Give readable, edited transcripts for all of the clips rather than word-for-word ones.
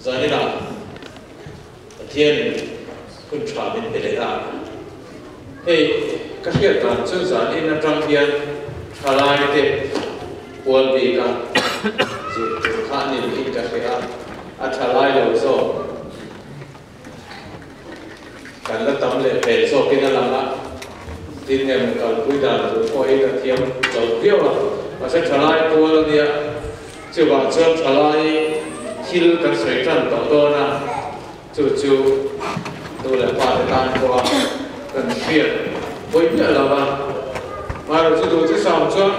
zani na thiên kun trả mình để ra hey các hiện tượng chân zani na trong thiên trả lại thế buồn vì cả chỉ khá nhiều ít các hiện trả lại rồi so cần là tấm lệ về so cái nào là tin ngày một cần cuối đàn rồi coi cái thiêm dầu tiêu là và sẽ trả lại tua là gì chưa bảo chưa trả lại khi cần sấy trần tổ đô na chú tôi là qua thời gian qua cần phiền với nghĩa là mà rồi chú tôi sẽ xong chân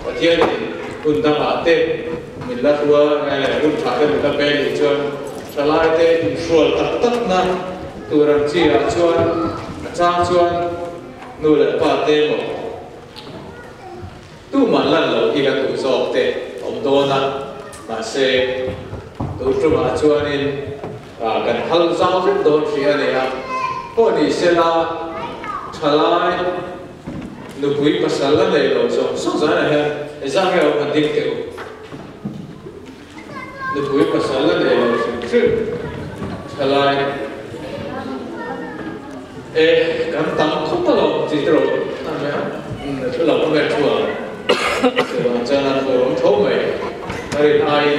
và thiên thì kun ta bảo tên mình là thua hay là kun trả tên mình ta bên thì chân trả lại tên rồi tất na tôi làm chi là chân trang chân nuôi là qua tên một tu mà lần đầu khi là tụi dọc tên ông đô na mà sẽ tôi chụp ảnh cho nên cần hal giao rất đôi khi này à có đi xe la trả lại lúc quý bà xã lần này rồi sống giá này ha ra cái ông hành tinh kiểu lúc quý bà xã lần này rồi chứ trả lại cần tăng không có lòng gì đâu cái lòng không phải chùa cho nên tôi không thấu mày đây ai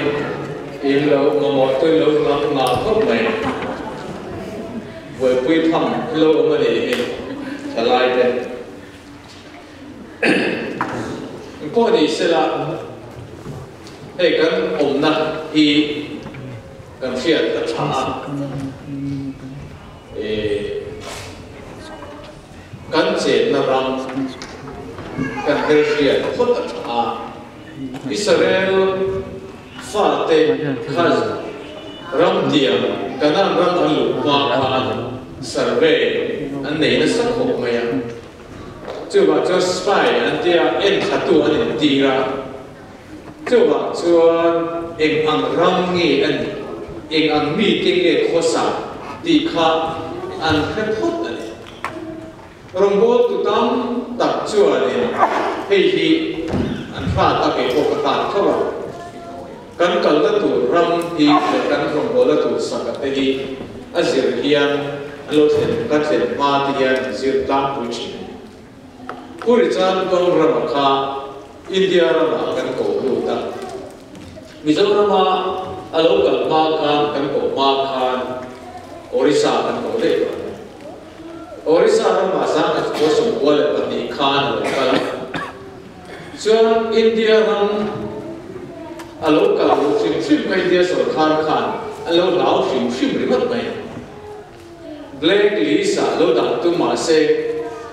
in lâu mà một tôi lâu mà không mày với quy thầm lâu mà để trả lại thế có gì sẽ là hey cần ổn nè thì cần phiền tất cả cần chết là ram cần hơi phiền tất cả Israel pha tê khaz ram tiam kanam ram alu ma pan survey an nei na sak khop mai chu ba cho spy an tia en thatu an ti ra chu ba chuan eng ang ram nge an eng ang mi ting nge khosa ti kha an khep hot an rombo tu tam tak chuan hei hi an pha ta ke ko ka ta kan kalda tu ram hi kan rombo la tu sakat hi azir hian alo sen kan sen ma ti hian zir tam pu chi puri chan kong ram kha India ram kan ko lu ta Mizoram alo kal ma kan ko ma khan Orissa kan ko le Orissa ram sa ka ko som ko le pa ni khan kala chuan India ram alo ka sim mai dia so khan alo lao sim rimat mai black lisa lo da tu ma se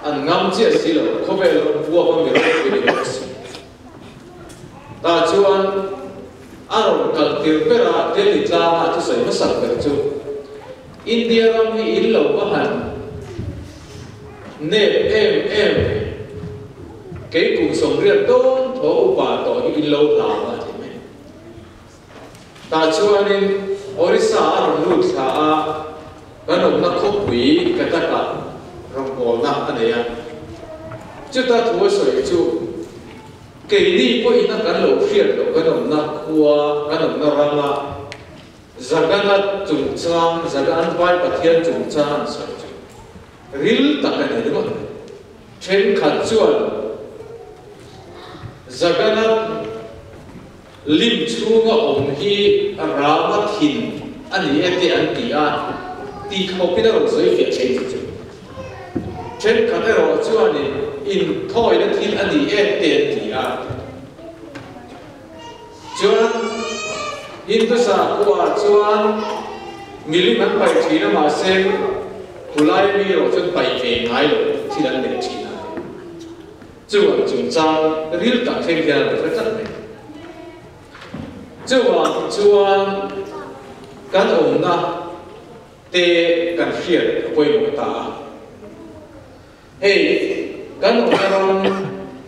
an ngam che si lo khobe lo bua ba mi lo ni ta chuan aro kal tir pera deli tla ma tu sai ma sak per chu India ram hi il lo ba han ne em ke ku som ria ton tho upa to hi lo la ma ta chuanin Orissa lut sa a kanom na khopui kataka rongol na aneya chuta thu soi chu keini po ina kan lo fier lo kanom na khuwa kanom na rama zagana chungchang zagan pai pathian chungchang soi chu ril takane de ma chen khat chuan zagana lim chunga om hi rama thin ani ete an ti a ti khopina ro zoi fia chen chu chen khate ro chuani in thoi na thin ani ete ti a chuan hindu sa kwa chuan milim an pai thina ma se hulai mi ro chun pai ve ngai lo thilan le thina chuan chung chang ril ta theng thia ro chat mai chuan kan om na te kan fiat poi mo ta hey kan om ram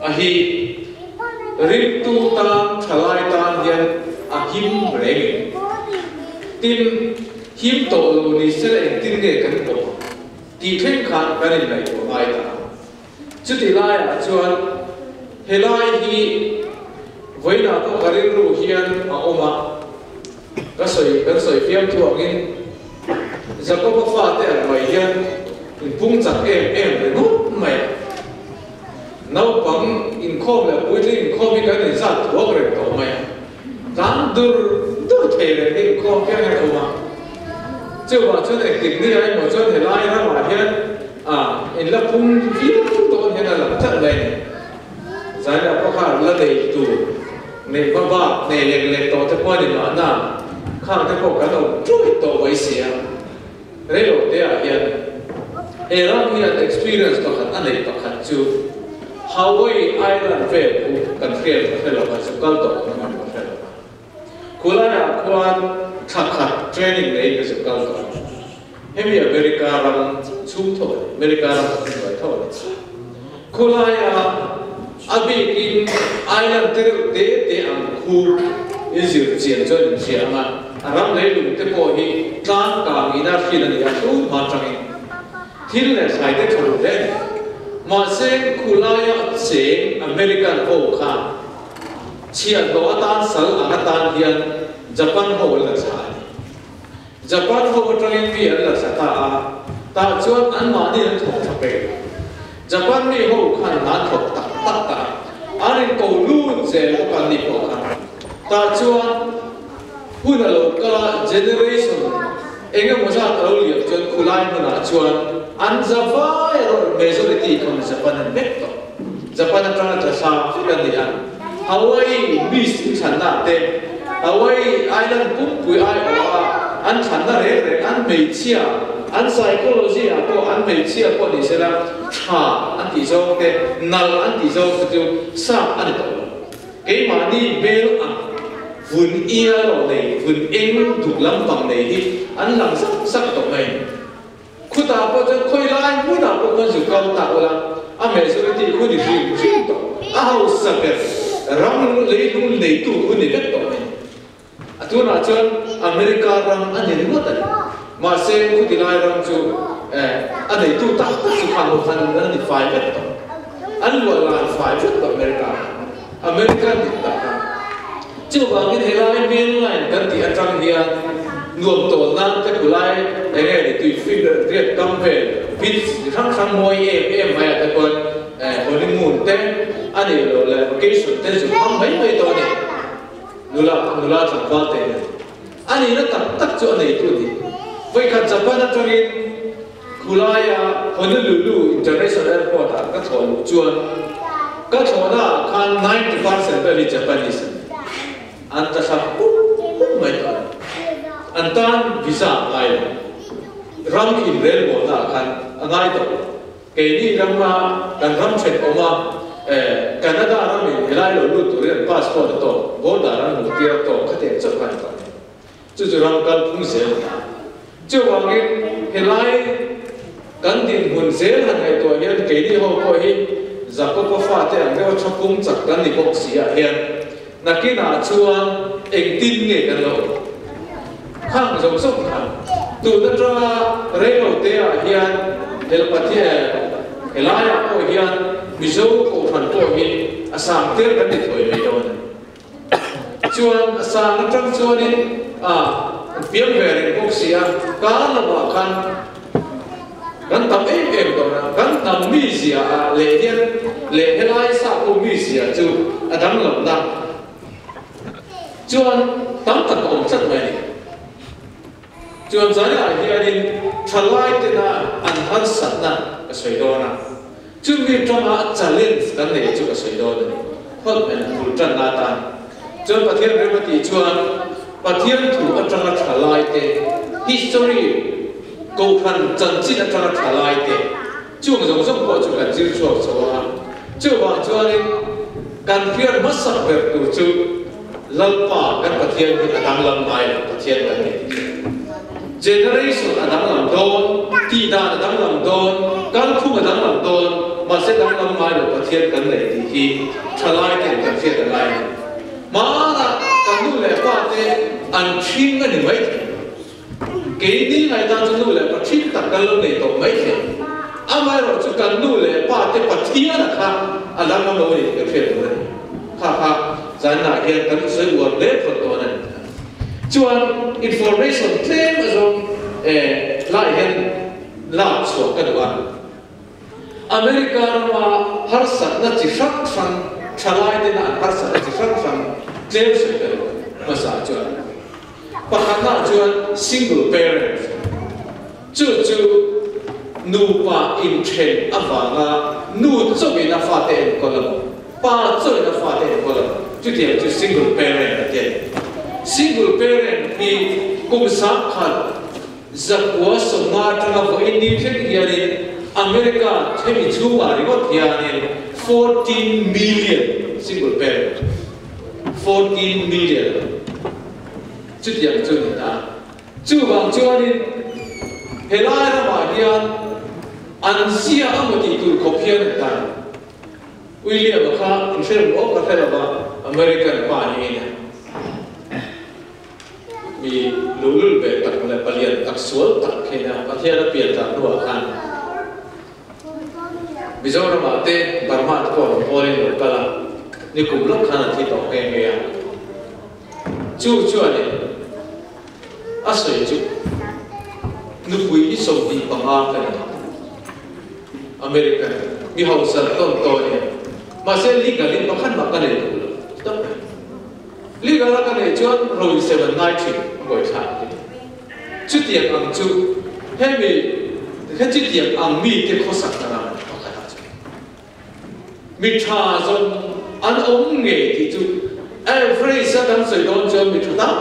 a hi rit tu tam thalai tan hian a him reng tin him to lo ni se en tin nge kan ko ti theng khan kan in lai ko mai ta chu ti lai a chuan helai hi với là có cái rưu hiền ở oma cái sợi phim thuộc in giờ có một pha thế mày hiền phun chặt em để nút mày nấu bằng in khom là bụi in khom cái này ra thuốc rồi tổ mày dám đưa thể là in khom cái này không mà chưa bảo cho này tỉnh đi ai mà cho thể lai ra mà hiền in là phun phim tổ hiền là thật này giải là có khả là đầy đủ này ba này lên tổ cho qua đi mà na khang cái bộ cái đầu chui tổ vậy xia đấy rồi thế à hiền Iran hiền experience tổ khát anh này tổ khát chú Hawaii Island về cần thiệt phải là phải sự cao tổ nó mà phải là Kuala là quan khát training này cái sự cao tổ hem như America rằng chung thôi America rằng phải thôi Kuala là abi in Island te ang khu Israel chiến cho những gì mà Arab lấy lùng te po hi tan cả ina khi là nhà tu mà chẳng thiên là sai te chọn đấy mà xem Kulaya xem American hồ khan chiang đó tan sal ang tan hiền Japan hồ là sai Japan hồ trong những việc là sai ta chọn ăn mà đi là thuộc thập bể Japan mi hồ khan nát thuộc tắc ta anh cầu luôn sẽ có cần đi hồ khan ta chọn hun là local generation anh em muốn sao ở liệu chọn Kulai mà là chọn anh Java rồi majority còn Japan anh biết đó Japan anh trong là sao phía bên này Hawaii Beach chẳng là tên Hawaii Island cũng vui ai ở anh chẳng là đấy anh mấy chia anh psychology ako anh mấy chia ako đi xem là anh tỷ số cái nào anh tỷ số cái sao anh đó cái mà đi bel vườn ia rồi này vườn em thuộc lắm bằng này thì anh làm sắc tổng này khu ta có cho khơi lại khu ta có con sự cao tạo là anh mấy số thì khu thì riêng tổng ao sập rong lấy luôn lấy tụ khu này biết tổng này tôi nói cho America rong anh nhìn mất rồi mà xem khu thì lại rong chú anh ấy tụ tắc sự phản một phần anh thì phải biết tổng anh gọi là phải biết tổng America thì tắc chưa bằng cái thế là bên này cần thì anh trong hiện nuông tổ năng cái của lại để nghe để tùy phim riết cầm về vít khăng môi em hay là còn hồi đi ngủ tên anh ấy là cái số tên số không mấy tuổi này nula chẳng qua tên anh ấy nó tắc chỗ này tụi đi vậy cả Japan anh trong hiện của lại hồi nó lulu international airport các thổ lục chuan các thổ đó kan 90% là Japanese anh ta sao cũng mấy tuổi anh ta visa ngay ram in rail bộ là kan ngay tuổi cái đi ram mà kan ram chuyện oma Canada ram in lại rồi luôn tuổi passport to bộ đã ram một tia to cái tiền chấp hành phải chú ram kan cũng dễ chú bằng cái lại kan tiền muốn dễ hàng ngày tuổi hiện cái đi học coi hi giờ có pha thế anh cái cho cũng chắc kan đi bốc xì hiện na kia na chuan anh tin nghe cái đó khang giống sốc khang tụi nó ra rêu thế à hiền để bắt thế cái lái à cô hiền ví dụ cô phần cô hi asam tiền cái gì thôi vậy thôi chuan asam nó trong chuan đi viêm về đến quốc gia cá là bảo kan tam em đó na kan tam mi gì lệ hiền lệ lái sao cô mi gì chú adam lầm na chuan tam tak om chat mai chuan zai la hianin thalai te na an han sat na ka soi do na chu mi tama challenge kan nei chu ka soi do na hot men thul tran na ta chuan pathian remati chuan pathian thu atanga thalai te history ko khan chanchin atanga thalai te chung zong zong ko chu kan jil chok chawa chu ba chuanin kan phiar masak ber tu chu lalpa kan pathian ni adang lam mai pathian kan ni generation adang lam don ti da adang lam don kan khu adang lam don ma se adang lam mai pathian kan nei ti hi thalai kan phiat lai ma na kan nu le pa te an thin kan ni mai ke ni ngai ta chu nu le pa thin tak kan lo nei to mai the amai ro chu kan nu le pa te pathian kha adang lam lo ni kan phiat lai ha ha zan na hian kan soi uam le phot to nan chuan information claim azong lai hen la chuak ka duan America ma har sat na chi sak sang thalai de na har sat chi sak sang claim se ka ma sa chuan pakhana chuan single parent chu nu pa in chen avanga nu chobi na fa te ko la pa choi na fa te ko la chu tiang chu single parent ate single parent ni kum sa khan zakwa somma tanga vo indi thek yani America themi chu wa ri wa yani 14 million single parent 14 million chu tiang chu ni ta chu bang chu ani helai ra ma hian an sia amati tur kopian ta William kha in film o ka thela ba American pa ni ne mi lulul be tak le palian tak sual tak khena pathia pian ta ruwa khan Mizoram ate Burma ko porin kala ni kumlok khan thi to ke me ya chu ani asoi chu nupui iso di panga ka American mi hausa ton to ne ma se legal in pakhan ma ka ne to legal ka ne chuan rule 793 goi tha chu tiang ang chu hemi he chu tiang ang mi te khosak ta na ka ta chu mi tha zon an om nge ti chu every second soi don chu mi tha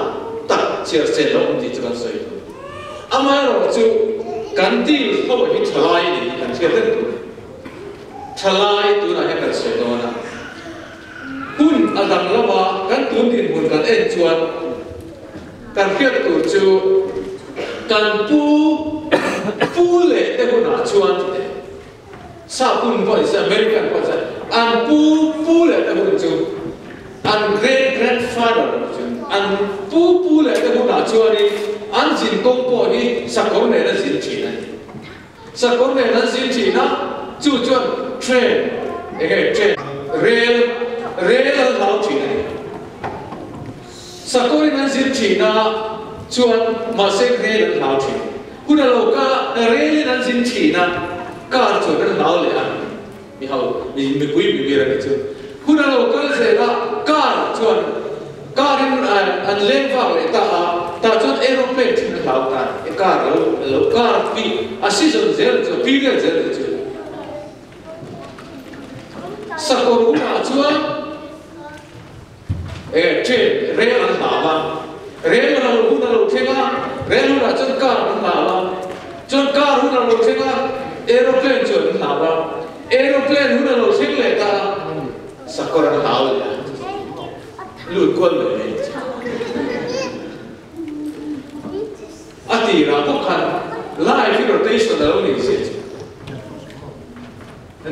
ta chia se lo ti chu kan soi Amaro chu kanti ho hi thalai ni kan che den tu thalai tu na he kan se do na hun adang lawa kan tu din hun kan en chuan kan khiat tu chu kan pu le te hun na chuan te sa hun boy sa American boy sa an pu le te hun chu an great grandfather chu an pu le te hun na chuan ni an jin kong po hi sakor ne na jin chi na sakor ne na jin chi na chu chuan train rail lao chi na sakor ne jin chi na chuan ma se rail lao chi kuna lo ka rail ne jin chi na ka chu na lao le an mi hau mi pui mi ra ni chu kuna lo ka se na ka chuan karin an leva ta chuan aeroplane thing hlau ta car lo car pi a season zel chu period zel chu sakoru na chuan train rail an hava rail na lo na lo thega rail na chuan car an hava chuan car na lo thega aeroplane chuan hava aeroplane na lo theg le ta sakor an hau le lu kon le ati ra ko khan live rotation da oni se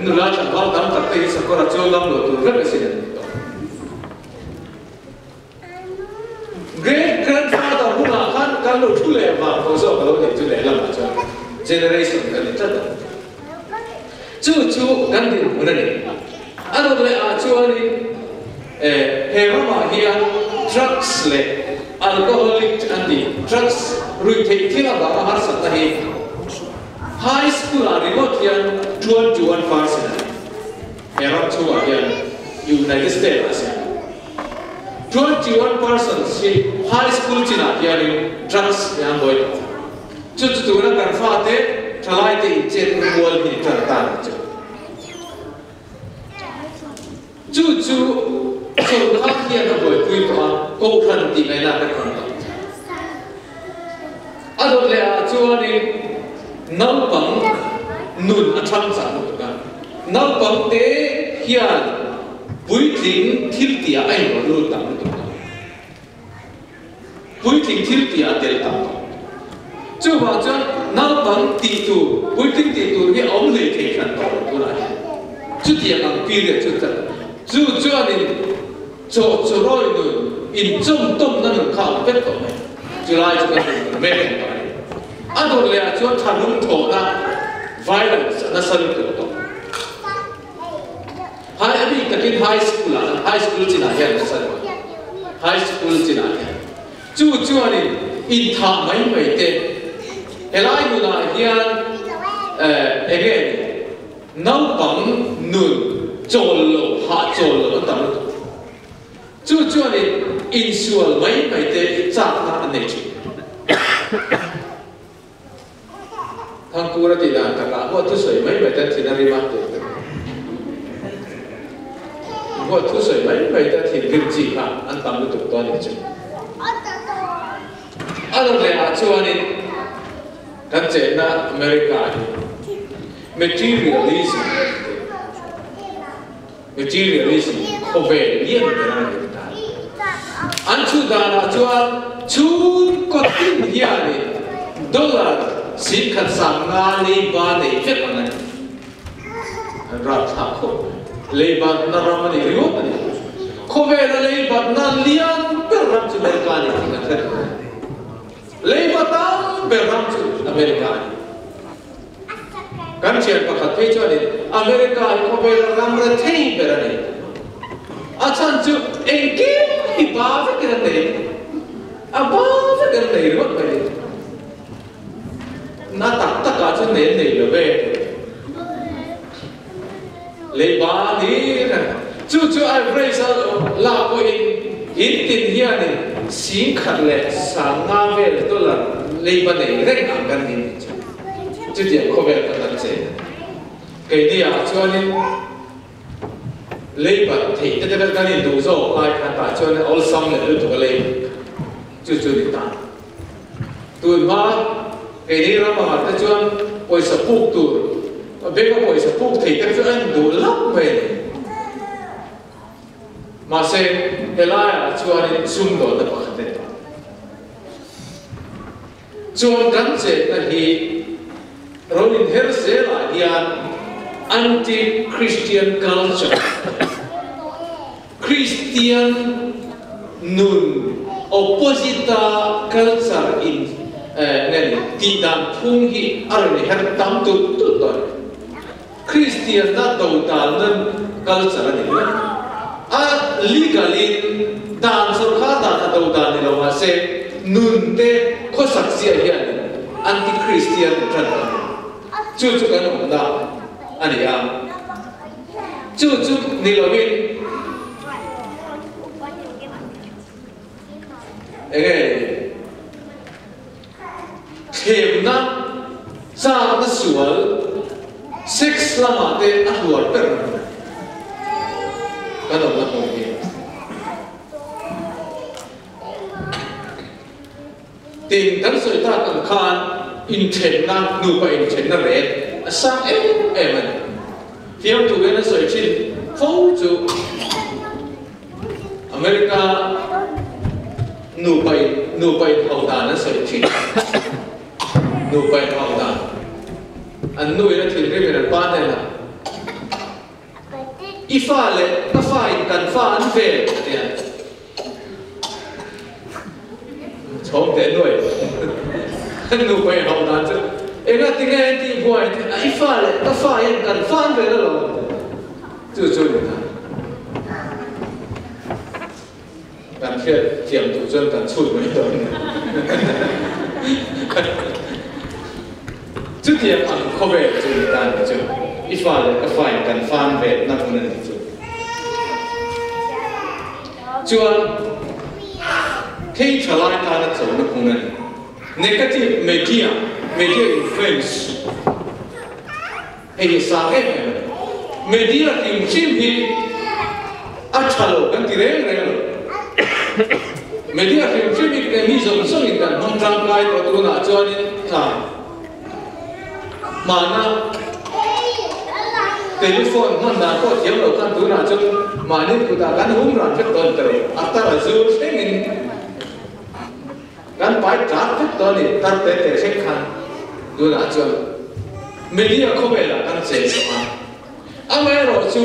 nu la cha ba dam tak te sakora chol dam lo tu ra se ne great grandfather huna khan kan lo thu le ba ko so lo ne chu le la ma cha generation kan ni ta chu kan ni mun ne ano le a chu ani herama hian drugs le alcoholic andi drugs rui thei thila ba har sakta hi high school a remote hian 21% herama chu a hian United States ase 21% si high school china hian drugs yang boy chu na kan fa te thalai te chen wall hi tar ta chu so kha hian a boy pui to ko khan ti mai na ka kon adot le a chuani nampang nun a tham sa mu ka nampang te hian puiting thiltia ai lo lu tam tu puiting thiltia tel tam chu ba chuan nampang ti tu puiting ti tu hi om le the khan to tu na chu tiang ang pi le chu ta chu chuani cho roi nu in chom tom na nu kha pet to me July chu ka me me ador le a chuan thanum tho na violence na san to hai abi takin high school china hian san high school china hian chú anh in thả mấy mấy tên lại người là hiền again nấu bằng nụn trộn lẩu hạ trộn lẩu tầm đó chú anh in xuân mấy mấy tên chặt là anh này chứ thằng cô ra thì là thằng cả họ thu sợi mấy mấy tên thì nó đi mang được họ thu sợi mấy mấy tên thì cái gì cả anh tầm được toàn này chứ anh là chú anh kan cek na Amerika materialism ko về liang cái này anh chú đàn chuan chun có tin hiền này dollar xin khăn sang nga lấy ba này phép anh này rap tháp ko lấy ba na ram này riot này ko về là lấy ba na liang per ram chu Amerika này cái phép lấy ba tao per ram chu Amerika kan chuyện bạc thấy cho nên Amerika có về là ram ra thấy per này Achan chu engke hi ba ve kan nei a ba ve kan nei ro mai na tak ka chu nei nei lo ve le ba ni chu ai praise la ko in tin hian ni sin khat le sa nga ve to la le ba nei rek ang kan ni chu dia ko ve kan che ke dia chu ni lấy bát thì tất cả các nhân tố số ai khán giả cho nên all xong là được thuộc lấy chưa được ta tuổi mà cái này là mà ta cho bây giờ buộc tuổi bây giờ bây giờ buộc thì các anh đủ lắm về mà xem cái này cho nên xung đột là bất khả cho nên sẽ là thì rồi nên hết sẽ là hiện anti-Christian culture. Christian nun opposite culture in nên ti đàn phung hi ở này hết tam tụt rồi. Christian đã đầu đàn nên culture này. Legally đàn số khác đàn đầu đàn này là mà sẽ nun te có sắc diện hiện anti-Christian trend. Chú cái nào đó anh em chú nilovin thêm na sa na sual sex lama te ahuar per kalau na mungkin ting dan soi ta kan khan in chen na nu pa in chen na red sang em phiêu tụ cái nó sợi chín phố tụ America nụ bay hậu đàn nó sợi chín nụ bay hậu đàn anh nuôi nó thì cái việc ban này là pha lệ nó pha in cần pha ăn về tiền chống đến nuôi nụ bay hậu đàn chứ em nói tiếng Anh thì vui thì pha lệ nó pha in cần pha ăn về đó rồi chú được cần thiết tiệm thủ dân cần chui mấy đời trước tiệm ăn không về chú người ta được chứ ít pha lệ các phải cần pha ăn về năm không nên chú chú khi trở lại ta đã走được không nên negative media influence hay sao cái này media tìm chim thì achalo kan tireng reng media tìm chim thì cái mi giống giống như kan hong trang kai to tu na cho nên thà mà na telephone hong na ko thiam lo kan tu na cho mà nên chúng ta kan hung ran phép tuần trời atara zu sengin kan pai trả phép tuần thì ta te sẽ khăn tu na cho media không phải là kan sẽ mà amai ro chu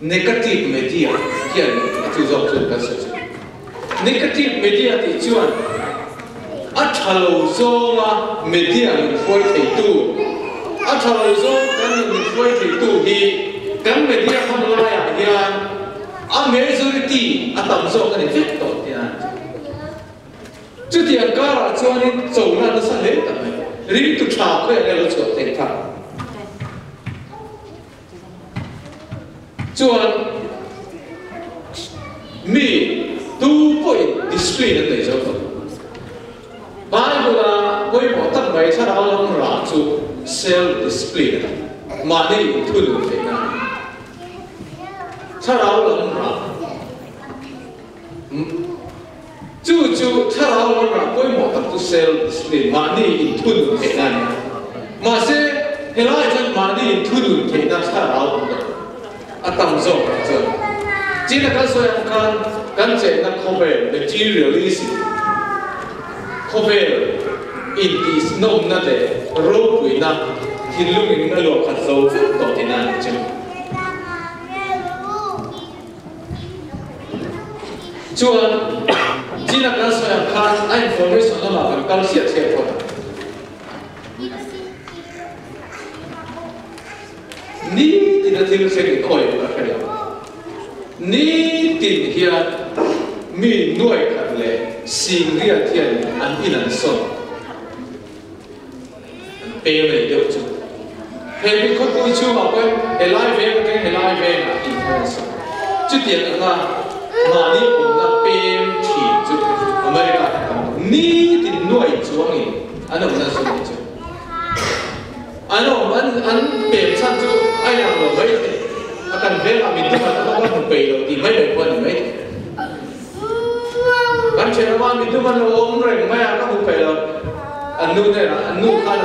negative media hian chu zok chu ka sa negative media ti chuan a thalo zonga media in foi thei tu a thalo zong kan in foi thei tu hi kan media hon la ya hian a majority a tam zo kan fit to chút tiền cả là cho nên dầu là nó sang đến tận này riêng tụt thả cái này là chỗ tiền thả chuan mi tu point display là để cho Bible là với một tất mấy cha đạo lòng ra chu self display mà đi thu được thế nào cha đạo lòng ra chu cha đạo lòng ra với một tất tu self display mà đi thu được thế nào mà sẽ hiện lại chân mà đi thu được thế nào cha đạo lòng ra tầm rộng rồi chỉ là cái số lượng căn chế là không về materialism không về in is nôm na để rô quỷ na thì lúc mình nó lọt hạt dầu tổ thế nào chứ chuan chỉ là cái số lượng anh information nó là cái siết thôi ní thì nó thiếu sẽ bị oi ở cái đó ní thì hiện mình nuôi cả lệ xinria thiên an in an son pe về điều chú pe mình có tôi chú mà quên helai về cái helai về là in an son chú tiền là mà đi cũng là pe chỉ chú America ní thì nuôi chú anh anh đâu là son chú anh pe sang chú anh làm rồi mấy akan về là mình tu mà nó không pe rồi thì mấy đời quên mấy kan cakap apa itu mana orang mereka maya kamu pela, anu ni lah, anu kan,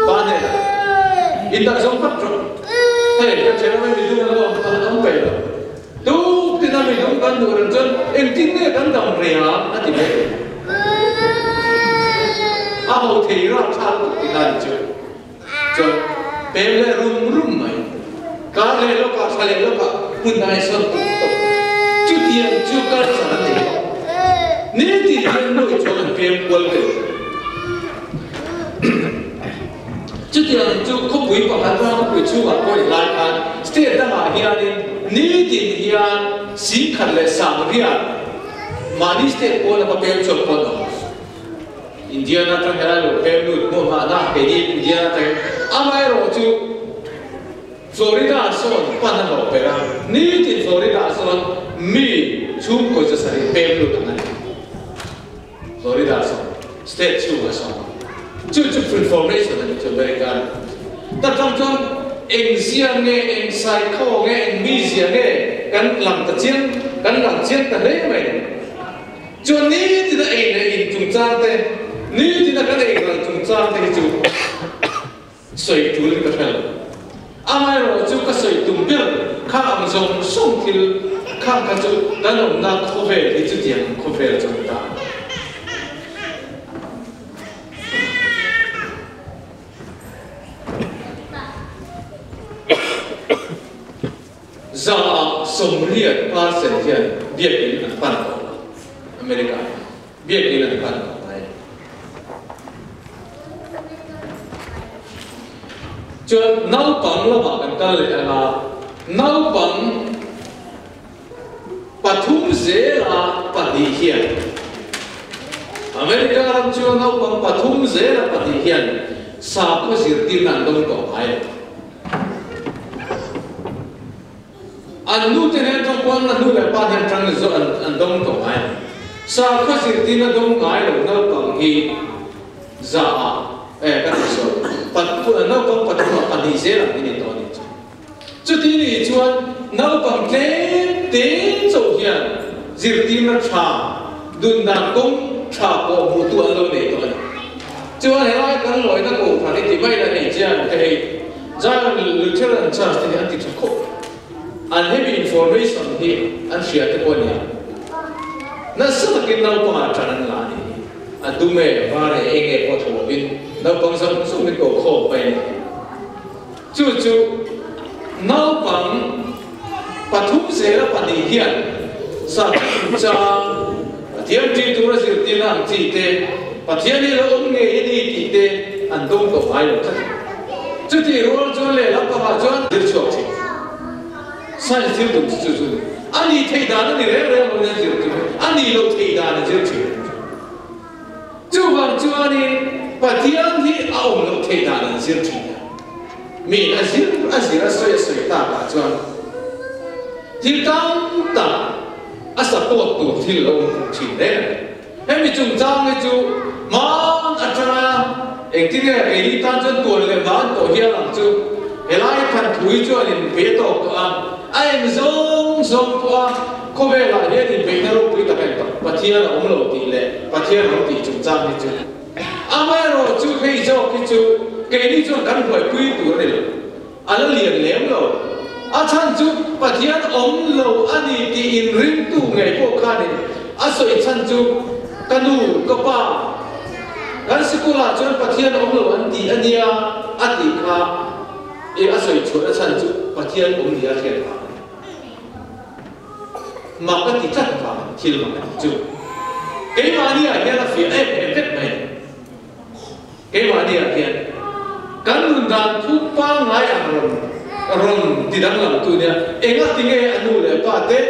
pane lah, indah sempat tu, kan cakap apa itu mana orang pela, tu tidak minum kan tu orang tu, intinya kan dalam real, nanti boleh, aku tiada cara tidak tu, pela rum mai, kalau lokal salah lokal pun dah esok, cucian cukai sanaนี่ที่เรียนรู้จนเพียงพอเลยจุดที่จุดเขาปุยปะกันว่าเขาปุยชูว่าปุยลายกันสเตตตั้งหาเฮียนี่ที่เฮียสิงขันเลยสามเฮียมาดิสเตตโอแล้วมาเป็นชนคนอินเดียน่าจะเห็นอะไรเป็นนู่นโมมาหน้าเป็นอินเดียน่าจะอาไม่รู้จุดฟลอริดาโซนปันนั่นหรอกเป็นนี่ที่ฟลอริดาโซนมีชุมก็จะใส่เป็นนู่นนั่นFlorida song, state chu song, chu information ni chu America. Tapi macam Asia ni, Psycho ni, Media ni, kan lam tercian, kan lam cian terleh macam. Chu ni tidak in tungcang te, ni tidak kan in tungcang te chu. Soi tu ni kata. Amai ro chu ka soi tumbil, kang amzong song til, kang kaju dan nak cover itu dia cover chu ta. Za somriat pasal dia biar ini nak pandang Amerika, biar ini nak pandang. Jadi naupang lama kan kalau naupang patum zera padihian. Amerika orang cuma naupang patum zera padihian. Sapu sirti nandong kau ayat. Anu tenen tuan anu lepas yang trang zo andong to ai sa khosir tina dong ai lo na panghi za kan so pat na pang pat ma pani zera ini to ni chu ti ni chuan na pang te zo hian zir tina tha dun na kong tha ko mu tu alo ne to chuan helai kan loi na ko phani ti mai la nei chian te za lutheran church ti anti ko and heavy information here and share the one here. Na semakin nau pengajaran lagi, adume bare enge potobin, nau pangsam sumit ko kho pen. Cucu nau pang patum sera padihian, sa cha patian ti tura sirtina ti te, patian ni lo nge ini ti te, andong ko ayo. Cuci rol jole la pengajaran dirchok ti. Saya siapa tu tu? Ani tidak ada ni rela mana siapa tu? Ani lo tidak ada siapa tu? chuan in pathian hi a om lo thei dan an zir thina mi a zir a soi ta ka chuan thil tam ta a support tu thil lo thin le hemi chung chang le chu man atana engtinge ei tan chuan tur le man to hian ang chu helai phan thui chuan in pe to a ai zong zong to ko ve la he in pe na ro pui ta kai to pathian om lo ti le pathian lo ti chung chang ni chu amai ro chu hei zo ki chu ke ni chu kan hoi pui tu le ala lian lem lo a chan chu pathian om lo ani ti in rim tu ngai po kha ni a soi chan chu kanu ko pa kan sikula chu pathian om lo an ti ania ati kha e a soi chu a chan chu pathian om dia khen ha mà cái thì chắc là thì là cái chú cái mà đi ở đây là phía em biết mày cái mà đi ở đây cái luôn đàn thuốc ba ngày ăn rồi thì đang làm tụi này em á thì nghe anh nuôi lại ba tết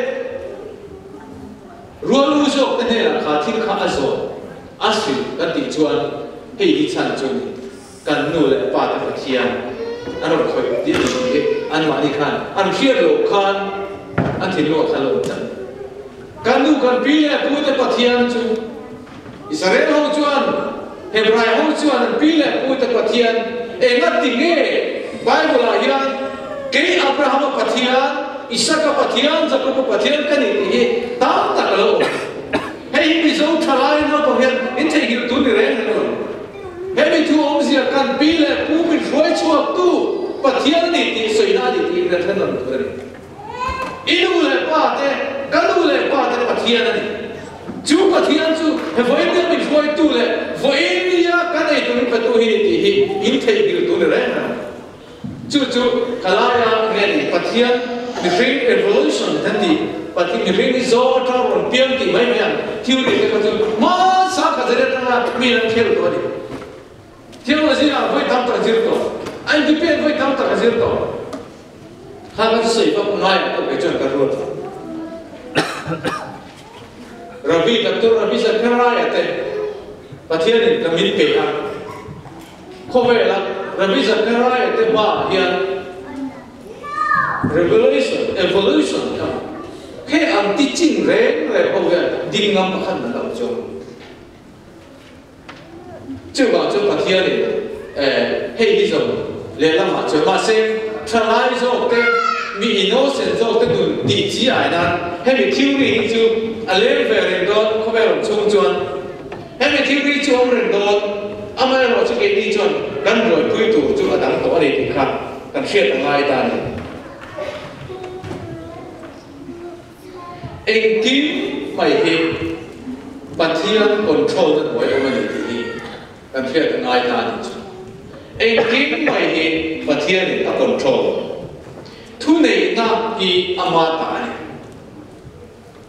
luôn luôn số cái này là khá thiên khá số ác sự cái tỷ chuan hay đi chăn chuan cái nuôi lại ba tết phải thiền anh rồi khỏi đi anh mà đi khăn anh kia lộ khăn anh thì lộ khăn lộ chân kan nu kan pi le pu te pathian chu Israel ho chuan Hebrai ho chuan pi le pu te pathian e ngat ti nge Bible a hian ke Abraham pathian Isaac pathian Jacob pathian kan ni tam tak lo hei bi zo thalai no ko hian in thei hi tu ni reng no hei tu om zia kan pi le pu bi roi chuak tu pathian ni ti soina ni ti ra than nam tu inu le pa te kalu le pa te pathian ani chu pathian chu he voi ne mi voi tu le voi nia ka nei tu pa tu hi ti hi in thei gi tu ne re na chu kalaya ne ni pathian the great revolution tan di pathian ni ring zo ta ron piang ti mai mai thiu ni ka chu ma sa ka jere ta mi ran khel to ni thiu na ji a voi tam ta jir to ai di pe voi tam ta jir to ha ka sei pa nai to ke chon ka ro Rabbi Dr. Rabbi Zakaria te pathian ni kamin pe a khove la Rabbi Zakaria te ba hian revelation evolution ka ke am teaching re over ding ngam khan na lo jo chu ba chu pathian ni hei di zo le la ma chu ma se thalai zo te mi innocent zo te du di ji ai na hei mi thiu ri chu a le ve ren don ko ve ron chung chuan hei mi thiu ri chu om ren don amai ro chu ke ni chuan kan roi pui tu chu a dang to ani ti kha kan hriat angai ta ni eng kim mai hi pathian control the boy omani ti kan hriat angai ta ni chu eng kim mai hi pathian ni a control thu nei na ki ama ta ni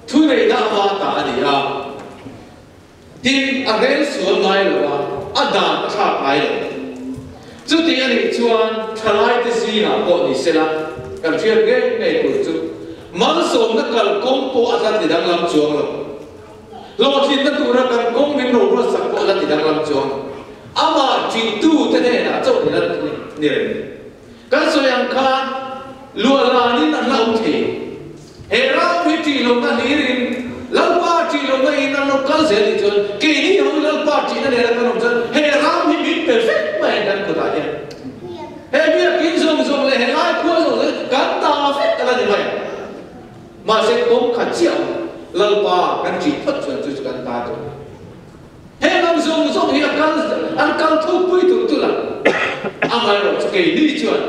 thu nei na ama ta ni a tin a rel sual ngai lo a dan tha ai lo chu ti ani chuan thalai te si na ko ni sela kan thiat ge nei ku chu mal som na kal kom po atlat ti dang lam chuang lo thin na tu ra kan kom min ro ro sak po atlat ti dang lam chuang ama ti tu te ne na chau ni la ni re kan so yang khan lua la ni na lau the he ra pi ti lo na ni rin lau pa ti lo na in na kal se ni chon ke ni ho lau pa ti na ne ra kan chon he ra mi mi perfect mai kan ko ta ya he mi kin zong zong le he lai ko zong le kan ta fet ala ni mai ma se kom kha chiao lau pa kan chi phat chon chu kan ta to he lam zong zong hi an kan thu pui tu la amai ro ke ni chon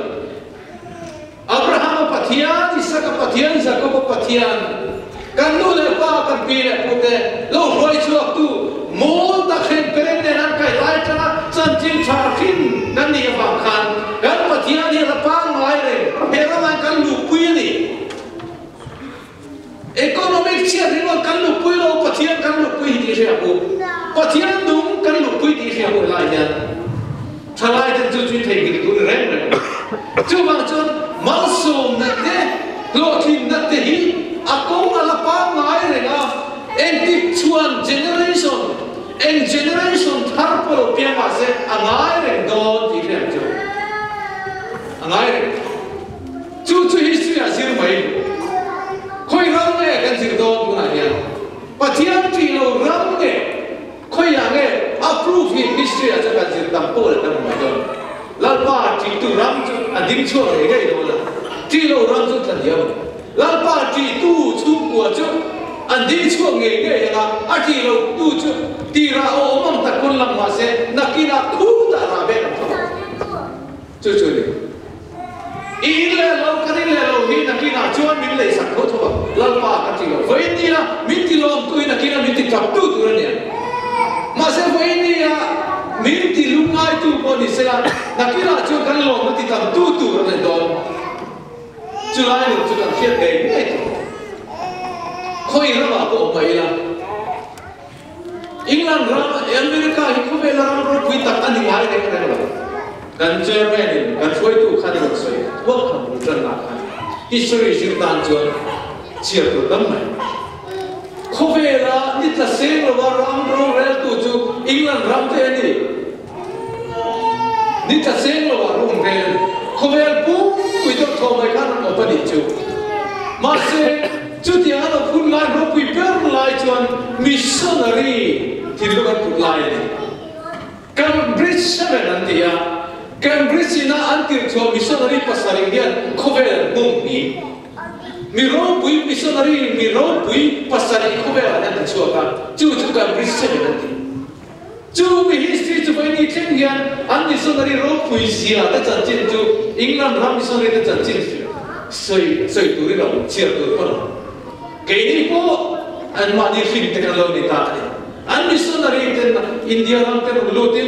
Abraham pathian, Isaac pathian, Jacob pathian. Kan nu le pa kan pi le pute lo roi chuak tu mol ta khen peren ne nan kai lai chana chan chin tha khin nan ni va khan kan pathian ni la pa ngai le he ra man kan lu pui ni economic chia ri lo kan lu pui lo pathian kan lu pui ti ria bu pathian dum kan lu pui ti ria bu lai ya thalai ten chu chu thei gi tu re re chu bang chon mal som na te lo thin na te hi a kong ala pa ngai re nga en ti chuan generation en en generation thar polo piama se angai reng do ti reng chu angai reng chu history a sir mai khoi ram ne kan sir do tu na hian pathian ti lo ram ne khoi ya nge approve history a kan sir tam pol tam mai do lal pa ti tu ram chu a ding chu re ge do la ti lo ram chu tan yam lal pa ti tu chu ko chu an di chu nge nge ya a ti lo tu chu ti ra o mam ta kun lam ma se nakina khu ta ra be chu ni ile lo kani le lo hi nakina chuan min le sak tho tho lal pa ka ti lo voi ni la min ti lo tu nakina min ti kap tu tu ne ma se voi ni ya min ti lu ngai tu ko ni se la nakina chu kan lo ma ti tam tu tu ne do chu lai lo chu kan khiat ge ne khoi ra ba ko mai la England ram America hi khu be la ram ro pui tak ani ngai de ka lo kan Germany kan foi tu khan lo soi wa kham ru tran na khan history sir tan chuan chia tu tam mai khu be la ni ta se ro wa ram ro rel tu chu England ram te ni ni ta se ro wa ro rel khu be pu pui to tho mai khan ko pa ni chu ma se chu ti ana phun lai ro pui per lai chuan missionary thì lúc anh tụt lại này, Cambridge seven anh thì Cambridge na anh tìm cho missionary passaring dia, khoe nung ni, miro bui missionary miro bui passaring khoe anh tìm cho cả, chú Cambridge seven anh thì, chú mi history chú phải đi xem dia, anh missionary ro bui xia, ta chân chân chú England ram missionary ta chân chân soi tu đi đâu, chia tu con, cái này po anh mà đi phim thì cái lâu đi ta này. An missionary ten India ram ten lutin,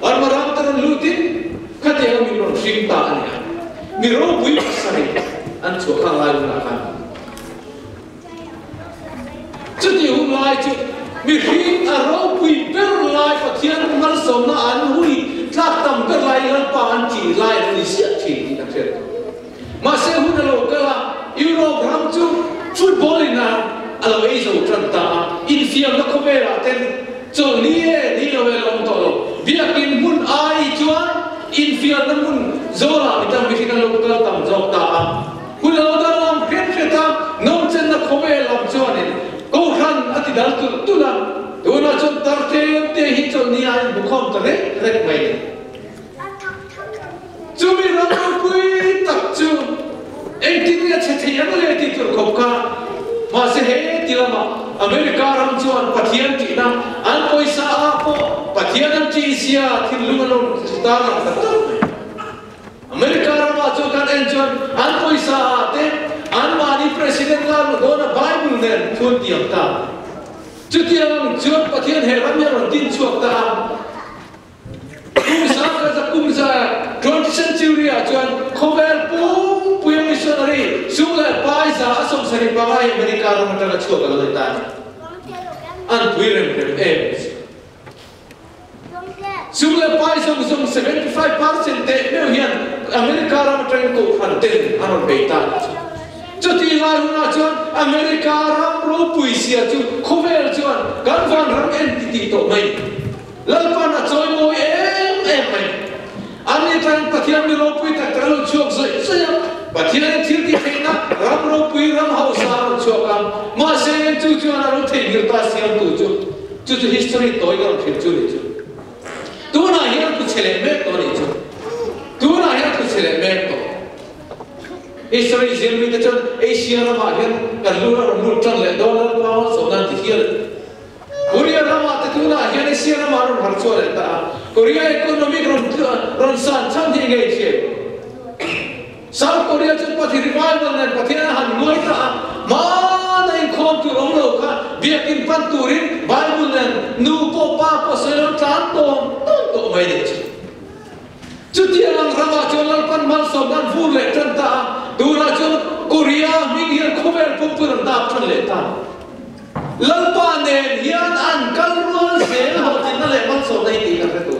Burma ram ten lutin, kati ang minron sim ta ania. Miro bui pasari, an chokang lai na kan. Jadi umai tu, mirin arau bui per lai patian mal somna an hui, tlak tam per lai lan pa an ti lai ni siat ti ni nak ser. Masih hu na lokala Europe ram tu football ina. Alo eizo tranta infiam na khomera ten cho ni lo long to lo biakin mun ai chuan infiam na mun zola bitam bikin lo ka tam jok ta kulo da lam kret ta nom chen na khomera lam chuan ko khan ati dal tu la tu na chon tar te hi cho ni ai bu khom ta re rek mai chu mi ram pui tak chu ei ti ya che che ya le ti tur khop ka masih he tilama Amerika ram chuan pathian ti na an poisa a po pathian an ti sia thilungalon stara ta Amerika ram a chu kan en chuan an poisa a te an mani president la do na bible nen thun tiam ta chu tiam chuan pathian he ram ya ron tin chuak ta kumsa ka kumsa 20th century a chuan khovel puya missionary sula paisa asom sari pagai Amerika ram ta chu ka lo ta an puirem em sula paisa som 75% te me hian Amerika ram ta ko khan ten aron beita chu ti lai na chuan Amerika ram ro puisia chu khovel chuan kan van ram entity to mai lalpana choi mo em mai ani tan pathian mi ro pui ta talo chuak zai pathian thil ti theina ram ro pui ram hausa ro chuak ma se chu chu na ro thei gir ta siam tu chu history toy ga thil chu ni chu tu na hian ku chele me to ni chu tu na hian ku chele me to history zil mi ta chon asia ra ma hian kan lu ra lu tan le dollar pound so na ti hian Korea rama te tu na hian asia ra ma ro har chu le ta Korea economic ron san chang thi ngai che South Korea chen pathi revival nen pathina han noi ta ma nei khom tu ong lo kha biakin pan turin bible nen nu po pa po selon tan to mai de chu ti ang rama cholal pan mal so dan fu le tan ta du la chu Korea ming hian khovel pum pur da than le ta lalpa nen hian an kal rual se ho tin na le mal so nei ti ka tu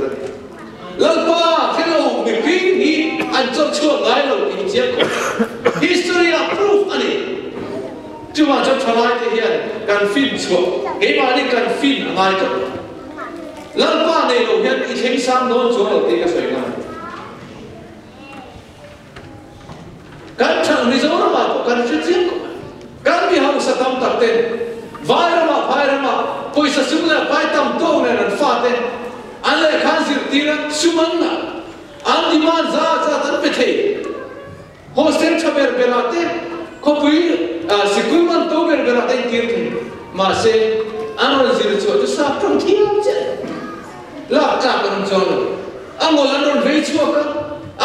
lalpa hello mi ping hi an chok chuak lai lo ti chiak history of proof ani chu ma chok thalai te hian kan film chuak he ma ni kan film ngai to lần qua này đầu tiên ít hình sang đó chỗ đầu tiên cái sợi ngon kan chang ni zo ma ko kan chi chi ko kan bi hau sa tam tak ten vai ra ma poi sa sum la pai tam to ne ran fa ten an le khan sir tira suman na an di man za tan pe thei ho sen chaber belate ko pui sikul man to ber belate tir the ma se an ron zir chu to sa trong thiam che la cha kan chon angol an ron vei chu ka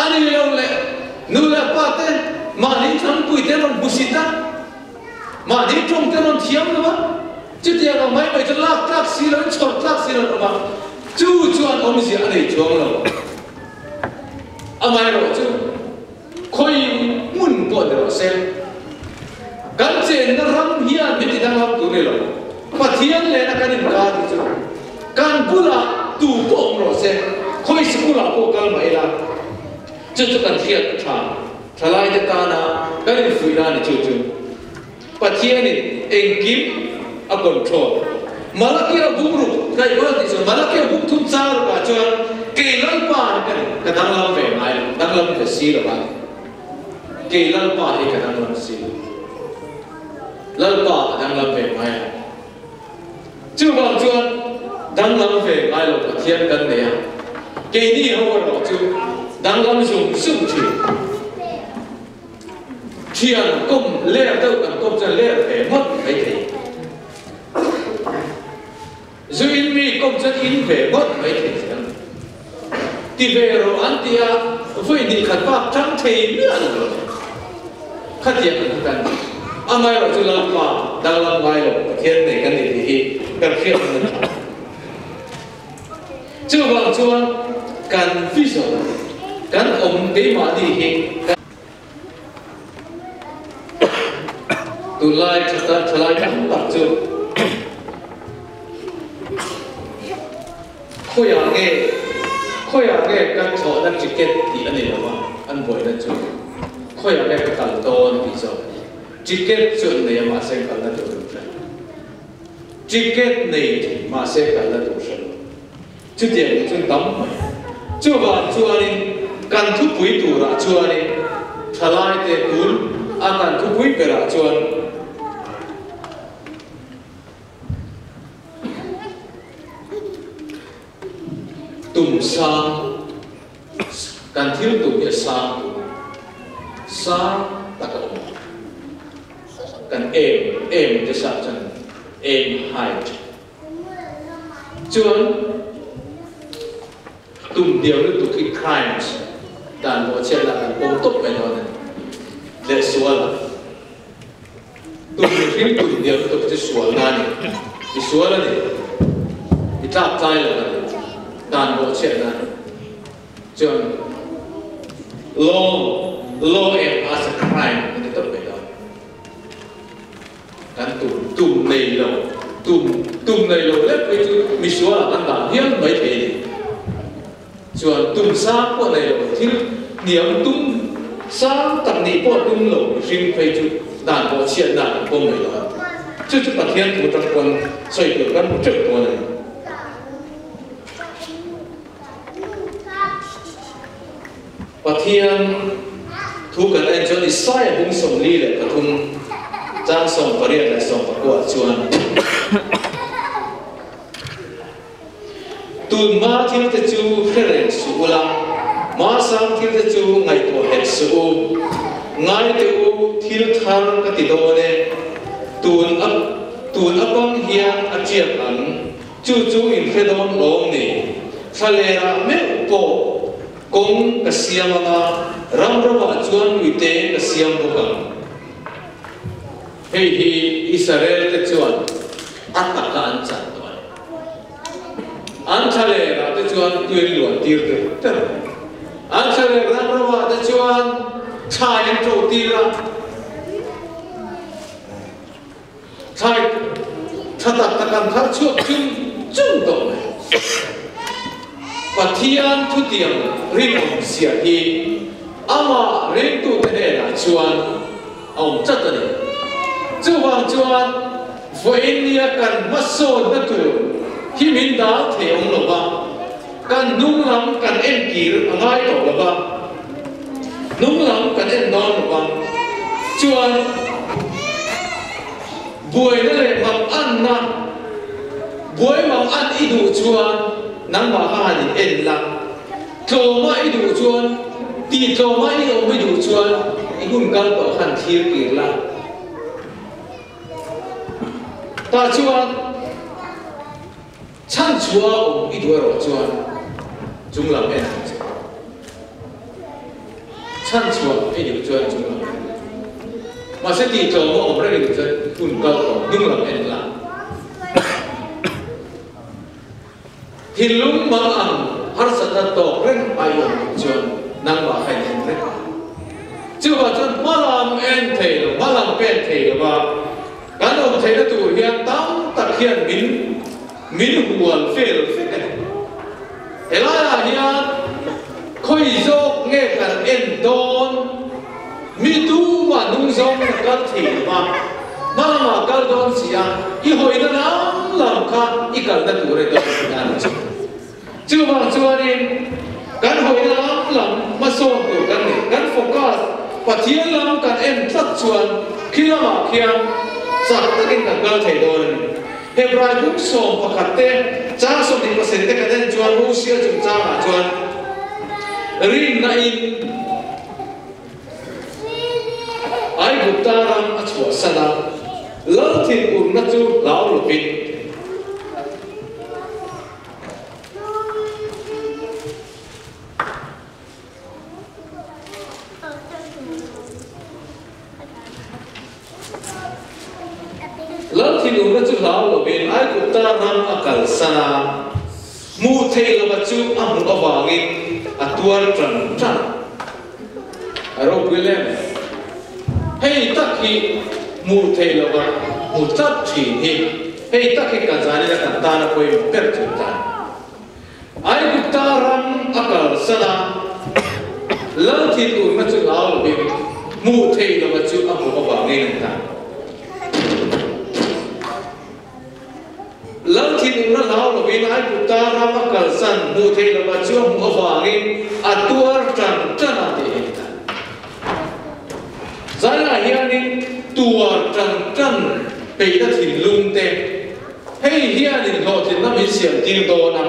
ani le le nu la pa te mà đi thằng quỷ tên còn bút xịt mà đi trông tên còn thiếm nữa chứ tiền là mấy mấy cho lắc xí lớn chọt lắc xí lớn mà chú chuan ông gì anh ấy chuông rồi mai rồi chứ khơi muốn còn được xem cái chuyện nó rắm hiền biết thì đang làm tụi này rồi mà thiếm lên là cái gì cả thì chứ can bula tu bom rồi xem khơi sự bula cô cần mấy là chứ cần thiệt thà thalai te kana kan fuina ni chu chu pathian ni engkim a control malakia bumru kai ba ti so malakia bum thum char ba chuan keilal pa ka dang lam ve mai dang lam ke si lo ba keilal pa he ka dang lam si lal pa dang lam ve mai chu ba chuan dang lam ve mai lo pathian kan ne ya ke ni ho ro chu dang lam sum sum chi thiền công lê đâu cần công chân lê phải mất cái gì duyên mi công chân in về mất cái gì thì về rồi anh tia với đi khát vọng trắng thì nữa rồi khát tiền cần anh mai rồi chú làm mà đang làm mai rồi thiên này cái gì thì cần khiêm hơn chưa bằng chưa cần ví dụ cần ông cái mà đi thì tu lai chata chalai tam tak chu khoya nge kan tho dan ticket ti ani lawa an boi na chu khoya nge ka kal ton ti so ticket chun ne ma se kal na tu ticket nei ma se kal na tu so chu tiang chun tam chu ba chu ani kan thu pui tu ra chu ani chalai te ul akan thu pui pera chuan tùm sang cần thiếu tùm ya sang ta cần em cho sa chân em hai chuan tùm điều nó tụ cái crimes đàn bộ trên là đàn bông tốc về đó này để xóa là tùm điều nó tụ cái xóa na này cái xóa là này cái tap tay là này đàn bộ chuyện là chọn law em as a crime cái tập về đó đàn tùm này lâu lép với chú mi xóa là ăn đàn hiếm mấy thế này chọn tùm sáng của này lâu thiếu niệm tùm sáng tập ni của tùm lâu riêng với chú đàn bộ chuyện là không về đó chứ chúng ta thiên thủ trong quân xoay được các một trận của này và thiên thu cần anh cho đi sai bung sông ly lại cả thung trang sông và điện lại sông và quả chuan tuần ma thiên te chu khereng su la ma sang thiên te chu ngày to het su ngày te u thil thar ka ti do ne tuần apang hian a chiang an chu in phedon ong ni thalera me po kong kasiam nga ram rawa chuan uite kasiam buka hei hi Israel te chuan ataka an chan toy an thale ra te chuan tuin luan tir te an thale ram rawa te chuan thai an tro tira thai thatak takan thar chuak chung to Pathian thu tiang rin ông sia hi ama rin tu te ne la chuan ông chat ani chuwang chuan voinia kan maso na tu khi mình đã thể ông lộc ba cần đúng lắm cần em kỹ ngay tổ lộc ba đúng lắm cần em đón lộc ba chuan buổi đó là mầm ăn na buổi mầm ăn ít đủ chuan nắng mà ha thì em lắm trâu mà ít đủ chuan thì trâu mà ít ông mới đủ chuan ít hun gan bảo khăn thiệt kỹ lắm ta chuan chăn chúa ông ít đuôi rồi chuan chúng làm em chăn chúa ít đuôi chuan chúng làm mà sẽ thì trâu mà ông ra được chuan hun gan bảo nhưng làm em làm thì lúc mà ăn har sát to ren ayom chuan nang ba khai em ren chưa vào chuan mà làm em thề mà làm pen thề mà cái ông thầy đã tụi hiện tám tập hiện min huồn phê này thế là hiện khơi dốc nghe cả em đón mi tu mà nung dông cái thì mà cái đón gì à ý hồi nó làm khác ý cả nó tụi này đó chưa vào chưa đi cái hồi nó làm mà xong tụi cái này cái focus và thiên làm cái em rất chuẩn khi mà khi sa ta kin kan gal thei don hebrai buk som pakhatte cha som ni pasente ka den chuan hu sia chung cha ma chuan rin na in ai gupta ram a chua sana lal thin ur na chu lao lu pin lal thin ur na chu lao lu pin ai gupta ram akal sana mu thei lo ba chu amu awangin atuar tran tran aro William hey taki mu thei lo ba mu tat thi hi hey taki ka jani la kan ta na koi per chu ta ai gupta ram akal sana lal thin ur na chu lao lu pin mu thei lo ba chu amu awangin ta lal thin ur na lao lu pin ai gupta ram akal san mu thei lo ba chu amu awangin atuar tran tran ate zala hianin tua trăng trăng bị đã thìn lung tê hay hianin họ thìn năm hình xiêm tiếng đô nam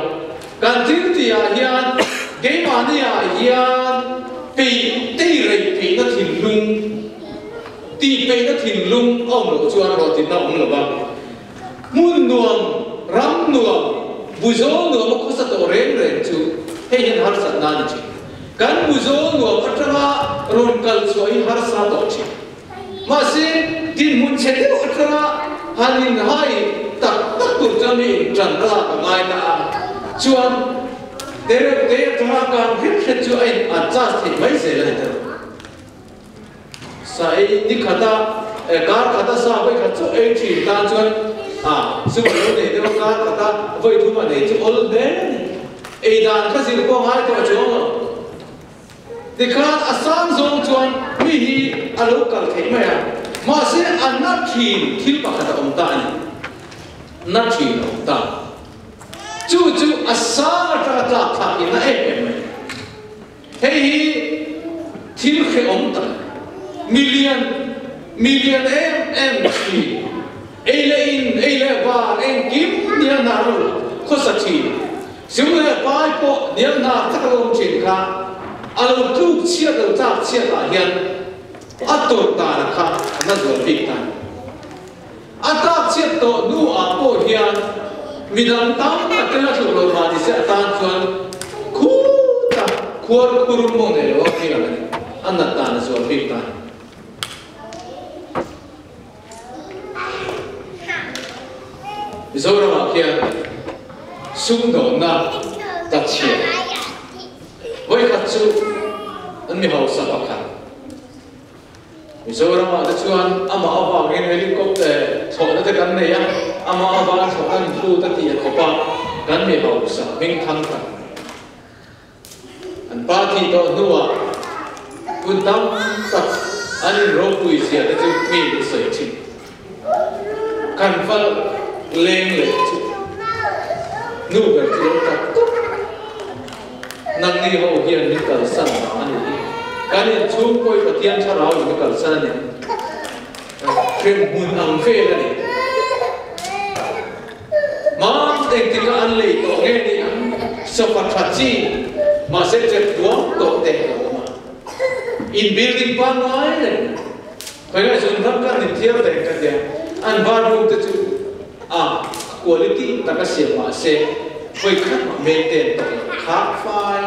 càng tiếng thì hian cái mà này hian bị tê rầy bị đã thìn lung tì bị đã thìn lung ông nội chuan họ thìn năm ông là muôn nuông ram nuông bùi gió nuông mà có sát tổ rèn rèn chú hay hian har sát nan chú kan buzo nuông ở trong ron kal suy har sát tổ chú mà xin tin muốn chết đi ở trong hanin hai tak tak tur jami trần ra cả ngày ta chuan để trong càng hết chú anh ăn cha thì mấy giờ lại được sai đi khata car khata sa với khát chú anh chỉ ta chuan sự mà lúc này nếu car khata với thu mà này chú all day ai đàn cái gì cũng hai tuổi chú thì khát asam zong chuan mi hi alo kal thấy mày mà sẽ ăn nát thìn thiếu bạc cả ông ta này nát thìn ông ta chú asam ra ta thà in na em hey thiếu khi ông ta million em chỉ ai lệ và em kiếm niệm nào có sát chỉ chúng lệ bài bộ niệm nào tất cả ông chuyện khác alo tu chia đầu ta chia lại hiện ator ta na kha na zo pik ta atak chiat to nu a po hian midam tam ta tela thu lo ma ni se tan chuan khu ta khuar kurum mo ne lo ki la anna ta na zo pik ta zora ma kia sung do na ta chia voi khat chu an mi hau sa ba kha Mizoram ada cuan ama awang ini helikopter, soalnya tu kan ni ya, ama awang soalnya flu tadi ya kopa kan ni hausa, ming thang kan. An parti tu dua, kuntam tak, ani roku isi ada tu mil searching, kan fal leng le tu. nu ber chu ta tu nang ni ho hian ni kal san ani kan in chung koi pathian tharau ni kal san ni khem mun ang fe la ni ma tek ti ka an le to nge ni so pa thachi ma se che duam to te ma in building pan mai le kai ga sun tham kan ni thiar te ka dia an ba ru te chu quality ta ka sia ma se khoi khat ma maintain to kha fai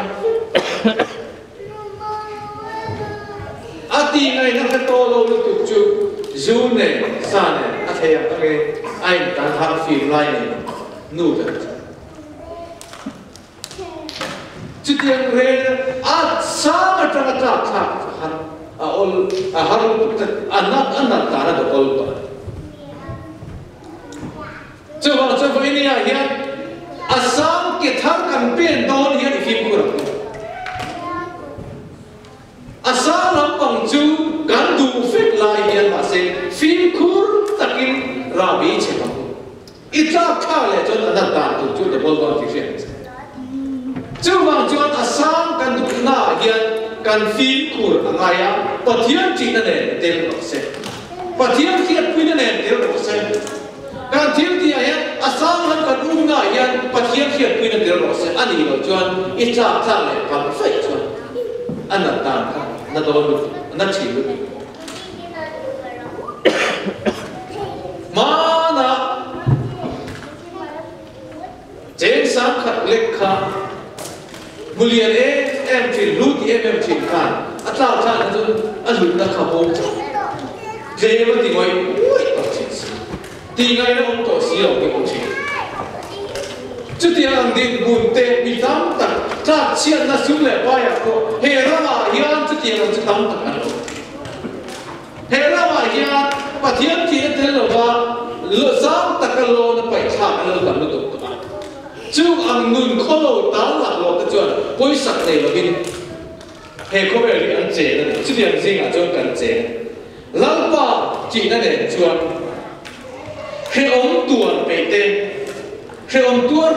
ati ngai na ka to lo lu tu chu zu ne sa ne a thaya ta ge ai ta ha fi lai ne nu ta chu tiang re a sa ma ta ta tha a ol a har ta anat ta na do ol ta chu va ini ya hian asam ke thar kan pen don hian fi pura asam lampang chu kan du fek lai hian ma se film khur takin rabi chema ita kha le chon anat ta tu chu de bol don ti chen chu wang chuan asam kan du na hian kan film khur angaya pathian chi na ne tel ro se pathian khiat pui na ne tel ro se kan thil ti ya asam han kan na hian pathian khiat pui na tel ro se ani lo chuan ita kha le pan fai chuan anat ta na don na chi mana jen sang khat lekha mulian em chi lut em chi kan atla tha na chu alu na kha bo je ma ti ngoi ui ta chi ti ngai na om to si lo ke chi chu ti ang din bun te mi tam ta ta chian na su le ba ya ko he ra ma hian chu ti ang chu tam ta kan he ra ma hian pathian ti te lo ba lo sam ta ka lo na pai cha na lo kan lo to ta chu ang nun kho lo ta la lo ta chuan poi sak nei lo bin he ko be ri an che na chu ti ang sing a chuan kan che lam pa chi na ne chuan he om tuan pe te he om tuan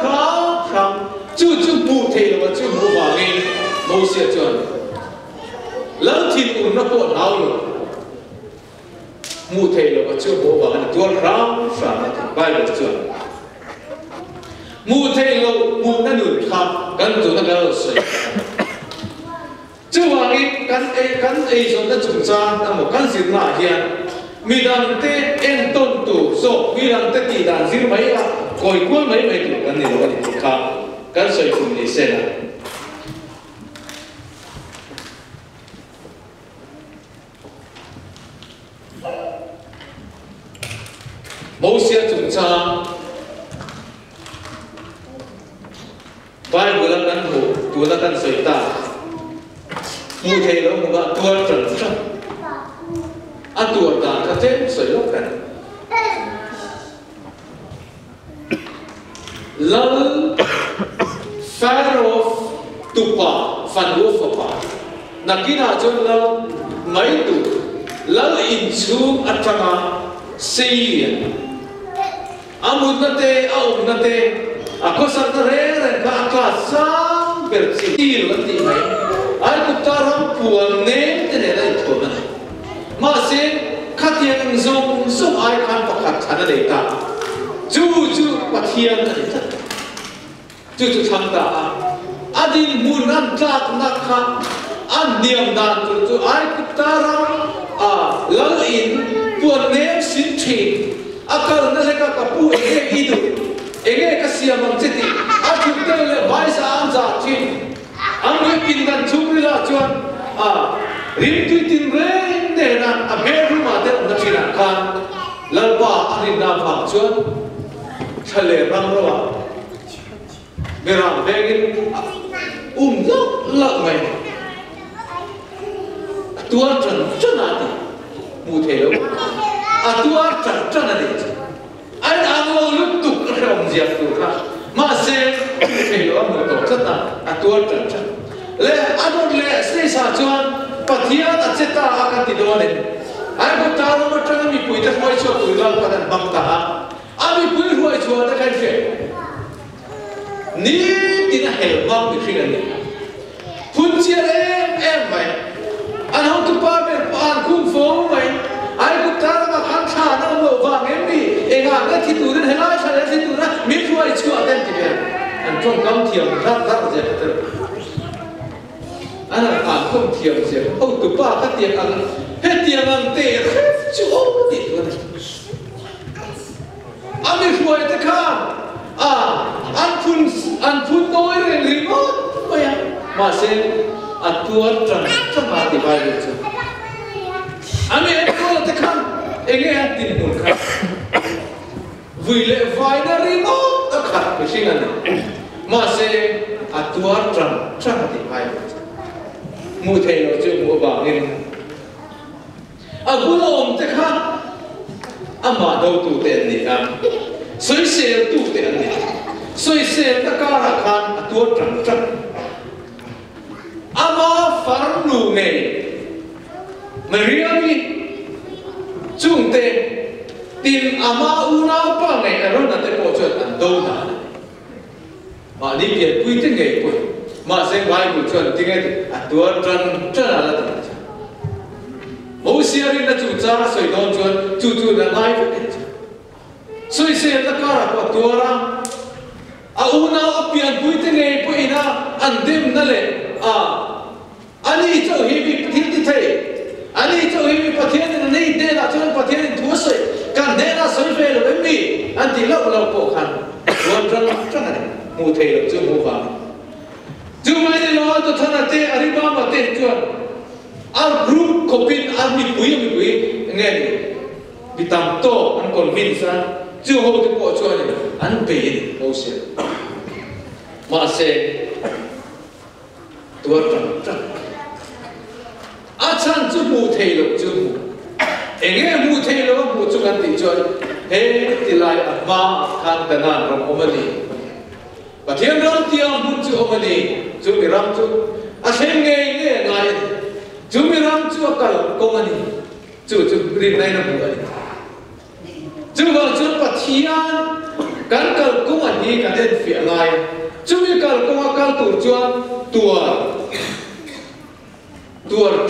kham chu bu the lo chu bu ba nge mo sia chuan lam thin un na po nau lo mu the lo chu bu ba nge tuan kham sa na bai lo chuan mu the lo mu na nu kham kan tu na ga se chu wa nge kan e so na chung cha ta mo kan sin na hian mi dang te en ton tu so mi dang te ti dan zir mai la koi kual mai tu kan ni lo ni kha kan soi kum ni se na mo sia chung cha Bible la kan ho tu la kan soi ta mu the lo mo ga tu tran tran a tu ta ka te soi lo kan lal Pharaoh tupa fan wo fa pa nakina chon lal mai tu lal in chu atanga seilian amut na te au na te ako sa re ka sang bersi lo ti mai ai ku taram puan ne te ne dai thona ma se khatiang zong ai khan pakhat thana le ta chu pathian ani ta chu tham ta adin munan tlak na kha an niam dan chu ai ku taram lal in puan ne sin thi akal na le ka pu e idu enge ka siamang cheti a thumte le vai sa an za thi ang ye pin dan chukri la chuan rim tu tin re ne na a bedroom ma te na china khan lalpa arin na pha chuan thale rang ro meram begin lo la mai tua tran chana ti mu the lo a tua tran chana ni ai ang lo lu tu rom zia tu kha ma se the lo mo to chata a tua tran chan le adon le se sa chuan pathia ta cheta a ti do ne ai ko ta ro ma tang mi pui ta hoi cho tu la pa dan bang ta a mi pui hoi cho ta kai fe ní tin hel mang bị khinh anh phun chia em mày anh không tụi ba bên anh cũng phố mày ai cũng ta mà khăn khá nó lộ vàng em đi em à cái thì tụi nó hay nói sao đấy thì tụi nó miễn phôi chua tên thì vậy anh trong cam thiềm rất dễ thật anh là không thiềm gì ông tụi ba cái tiền ăn hết tiền ăn tệ chú ông đi luôn anh đi phôi thế khăn anh phun tôi rồi liền mất mày mà xem anh tuột trong mà thì phải được chứ anh ấy có thể khăn anh ấy ăn tin buồn khăn vì lẽ vài năm riêng mất tất cả cái gì này mà xem anh tuột trong thì phải được mua thề rồi chưa mua vàng đi anh cũng ôm thế khăn anh mà đâu tụ tiền này anh suy xét tụ tiền này suy xét tất cả là khăn anh tuột trong ama farlu này Mariami chung te tin ama una pa này ở đó te bộ chuyện ăn đâu mà đi biệt quy thế nghề quy mà xem vài bộ chuyện tiếng ấy tua chân là thế mỗi xe đi là chủ cha soi đón chuyện chủ là ngay vậy soi xe tất cả là có tua ra una apian quy thế nghề quy na ăn đêm na lệ anh ấy cho hiệp bị thiên đi thấy anh ấy cho hiệp bị bắt thiên này đây là cho bắt thiên thua sợi càng đây là sợi về rồi em anh thì lâu bộ khăn luôn rất này mua thề được chưa mua vàng chưa mấy ngày đó tôi thấy là tê Alibaba tê chuẩn group copy anh bị quý nghe đi bị tạm to anh còn vin ra chưa hô cái bộ chuẩn này anh bị đâu sẽ mà sẽ tua trăng chan chú mù thầy lộc chú mù anh nghe mù thầy lộc mù chú ngân tị chuẩn he tị lại mà khang tận nan rong omani và thiên rong tiang mù chú omani chú mi ram chú xem nghe ngay chú mi ram chú akal komani chú rin này nó mù anh chú vào chú bắt thiên kan kal komani kan den phía ngay chú mi kal công akal tu chuan tua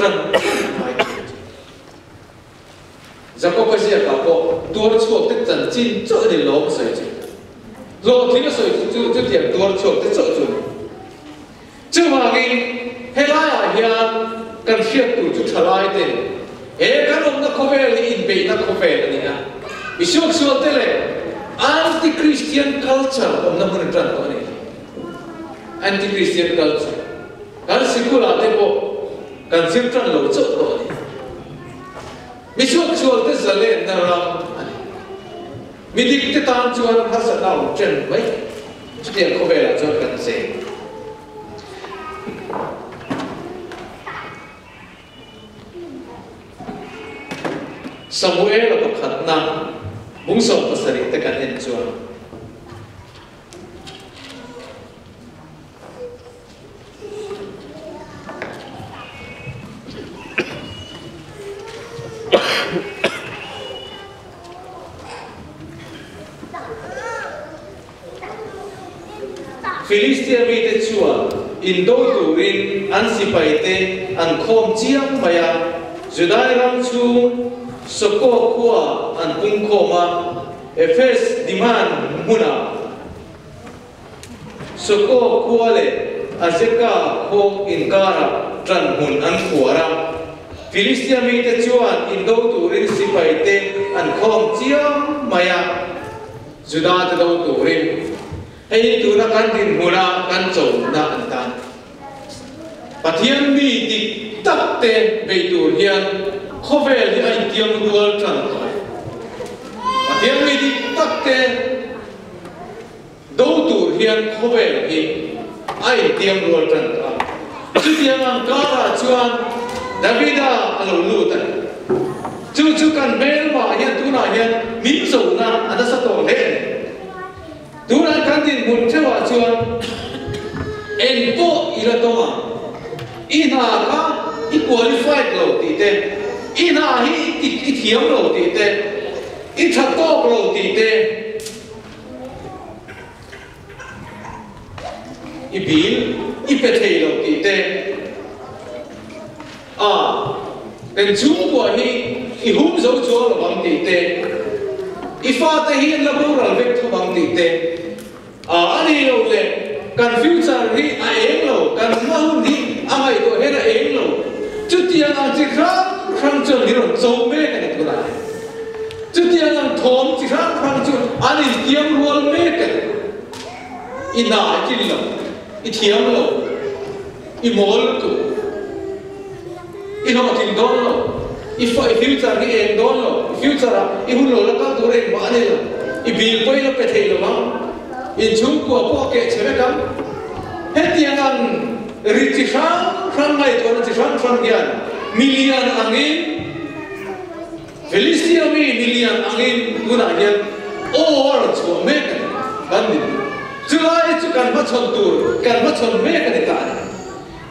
trần giờ có cái gì cả bộ tua chuột cái trần chín chỗ để lỗ sợi chứ lỗ thì nó sợi chứ tiền tua chuột cái chỗ chứ chứ mà cái hay là hiện cần khiết tụ chút thà lại thế cái ông nó không về thì in bể nó không về là gì à vì chuột thế này anti Christian culture ông nó muốn trần đó này anti Christian culture cái sự là thế bộ cần diêm trần lỗ chỗ rồi mi chuột cái giờ lên nào làm mi đi cái tam chuột hắn sẽ đào chân mấy chút tiền không về là cho cần gì Samuel là một khát năng muốn sống và xử lý tất cả những chuột Philistia mi te chua in do turin an sipai te an khom chiang maya Judai ram chu soko khua an pung khoma Ephes diman muna soko khua le azeka kho in kara tran hun an khuara Philistia mi te chua in do turin sipai te an khom chiang maya Juda te do turin hay tu na kan din mula kan chou na antan pathian mi dik tak te be tur hian khovel hi ai tiam rual tran kai pathian mi dik tak te do tur hian khovel hi ai tiam rual tran kai chu tiam ang kara chuan Davida alo lu tan chu kan mel ma hian tu na hian min zo na ana sa to le Duran kantin muncewa chuan en po ila toma ina ka I qualified lo ti te ina hi I thiam lo ti te I thatok lo ti te ibil ipethei lo ti te den chung của hi hum zo cho lo bang ti te ifa te hi la bo ral vek tho bang ti te ani lo le kan future hi a eng lo kan ma hun hi amai to he na eng lo chu tiang ang chi khang chon ni ro zo me ka ne ko la chu tiang ang thom chi khang chu ani tiang rual me ka ina chi lo i thiam lo i mol tu i no tin don lo i future hi eng don lo future i hun lo la ka tu re ma ne lo i bil poi lo pe thei lo ma in chung của po ke cheme kam he tiang ang ri chi khang ngai to chi khang gian million angin Philistia million angin guna gian or cho me kan ni July chu kan ma chon tur kan ma chon me kan ta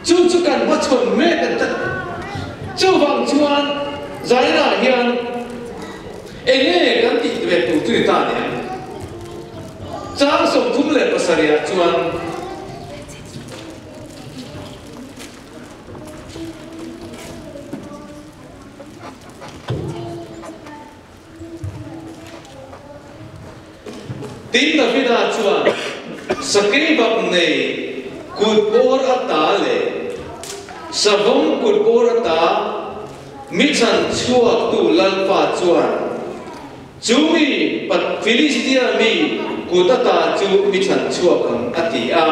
chu kan ma chon me kan ta chu wang chuan zai na hian enge kan ti ve tu ta ne Trang song thum le pasaria chuan tin na vida chuan sakei bak nei kut bor ata le savong kut bor ata mi chan chuak tu lalpa chuan chumi pat Philistia mi kutata chu mi chan chuak ang ati a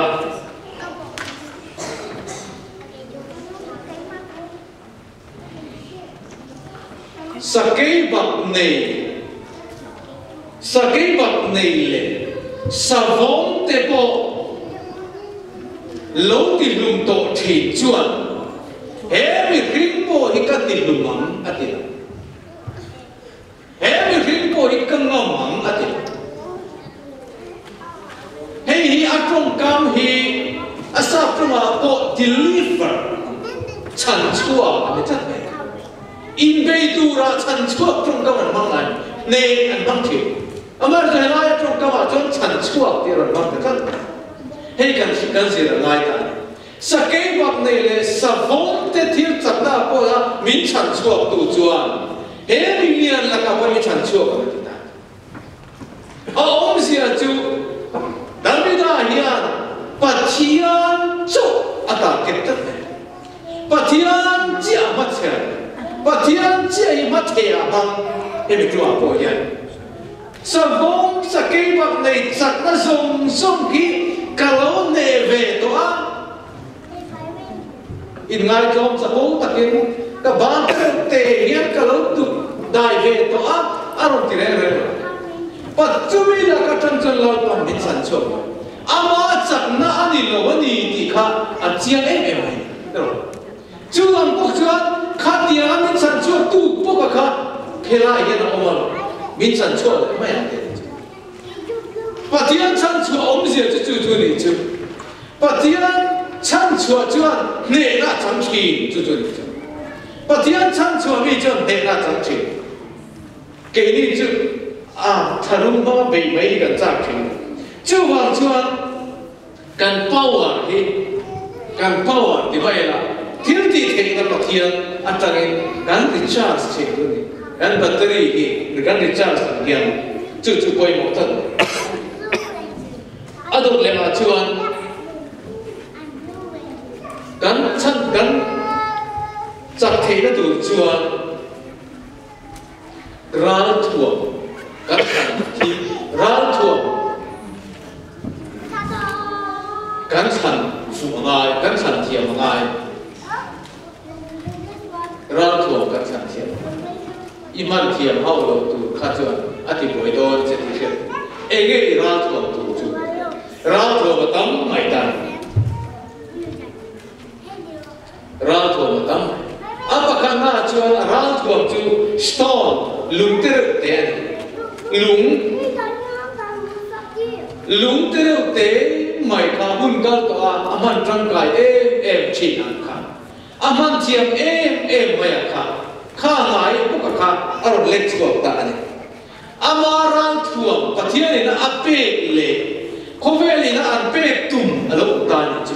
sakei bak nei le savong te po lo ti lum to thi chuan he mi ring po hi ka ti lum ang ati he mi ring po hi ka ngam ang ati hi atong kam hi asa prama po deliver chan chua ne chat me in be tu ra chan chua trong kam an mang lai ne an mang thi amar je lai trong kam a chon chan chua ti ran mang ta chat he kan si ra lai ta sa ke bak ne le sa von te thil chat na po la min chan chua tu chuan he million la ka pa mi chan chua ka ti ta om sia chu Davida hian pathian chu ata ket pathian chia ma che pathian chia I ma the a bang e mi tu a po hian sa vong sa ke bak nei chat na som ki kalo ne ve to a in ngai tom sa po takin ka ban te hian kalo tu dai ve to a aron ti re But chumi la ka chan lau pa min san chok ama chak na ani lo ani ti kha a chiang em ai ro chu ang pok chuan kha tia min san chok tu pok kha khela hian a omal min san chok mai a te patian chan chu om zia chu ni chu patian chan chu chuan ne na chang chi chu ni chu patian chan chu mi chuan ne na chang chi ke ni chu tharung ba bei mai kan chak thing chu wang chuan kan power ti vai la thil ti thei na pathian atangin kan recharge che ni kan battery hi kan recharge gian chu poi mo tan adok le ma chuan kan chak thei na tu chuan ral thuam kan thi ral thuam kan chan fu ngai kan chan thiam ngai ral thuam kan chan thiam iman thiam hau lo tu kha chuan ati boi don che ti khet ege ral thuam tu chu ral thuam tam mai tan ral thuam tam apa kana chuan ral thuam chu stone lung ter te lung ter te mai kha bun gal to aman trang kai em chi an kha aman thiam em mai kha ngai pu kha ar let's go ta ani amaran thuam pathian in ape le có vẻ là anh bé tum ở lúc ta đi chứ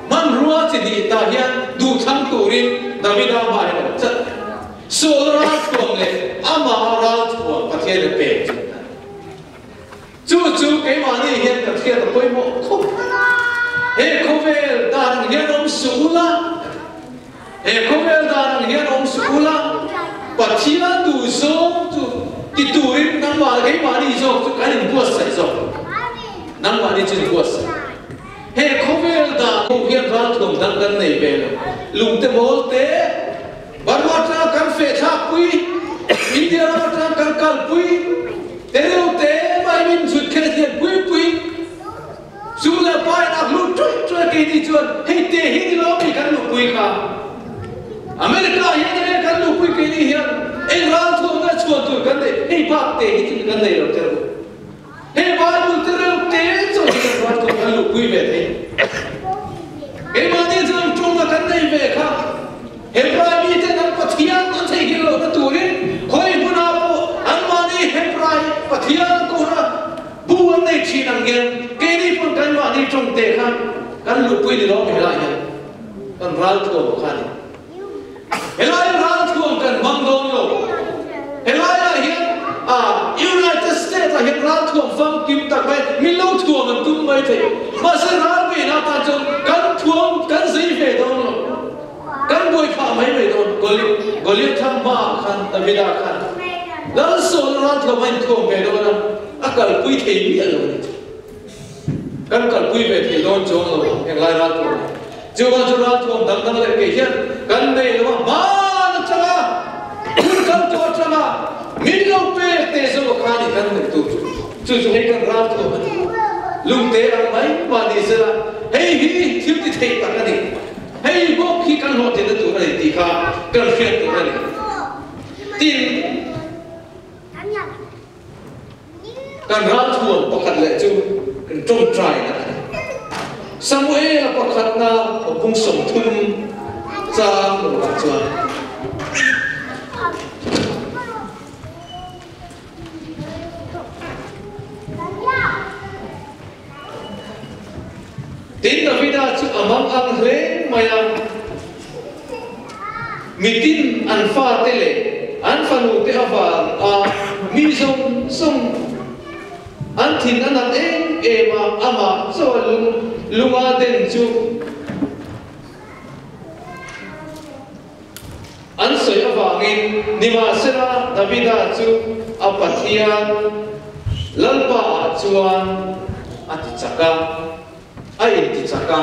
man rua chỉ đi ta hiện đủ thằng tuổi David đã bài nó chất số ra tuồng này ama ra tuồng và thiên là bé chú cái mà đi hiện là thiên là quay bộ không hệ có vẻ ta hiện ông sủ la hệ có vẻ ta hiện ông sủ la và chỉ là đủ số thì tuổi năm mà cái mà đi rồi cái này buồn sảy rồi năm mà đi chơi buồn sảy hệ có vẻ ta không hiện ra tuồng đang gần này về rồi lùng te mol te ban ma tra kan fe tha pui India ma tra kan kal pui te reu te mai min sut khe thiet pui su la pai na lu troi ke di chuan hei te hi di lo mi kan lu pui kha America hi kan lu pui ke ni hian eng ral thong na chuan tu kan de hei pak te hi tin kan nei lo te ro hei ba lu te reu te cho kan ral thong kan lu pui ve te cái mà đi chơi chung là cái này về khác, hiện tại bây giờ anh bắt thiền anh thấy cái lỗ nó tuổi, khơi bún áo, anh mà đi hiện tại bắt thiền cũng là bu anh này chỉ nằm nghe, cái này cũng cái mà đi trong tệ khác, cái lỗ quỳ đi đó mới lại nhá, cái rau thua khác, hiện tại rau thua cái măng đông rồi, hiện tại là hiện United States là hiện rau thua phong kim tắc bay, mình lâu thua mình tung bay thế, mà sẽ rau về nào ta chọn kan zai ve don lo kan boi pha mai ve don goli tham ma khan Davida khan dal sol rat lo mai thom ve don akal pui thei mi lo ni kan kal pui ve thei don chong lo en lai rat lo chu rat thom dang le ke hian kan nei lo ma na changa kan to changa min lo pe te so khan ni kan tu chu he kan rat lo lung te ang mai ma ni sera hey hi thiếu thì thấy cả cái này hey bốc khi căn hộ thì nó tụi này thì cả cần phiền tụi này tin cần ra thuồng bọc hạt lệ chung cần trông trai này Samuel là bọc hạt na ở vùng sông thun ra một bọc chuột tin David chu amam ang hle maya mitin an fa tele an fanu te avar mi song an thin an ema ama so lunga den chu an soi awangin nima sera David chu apathian lalpa chuan ati chaka ai ti chaka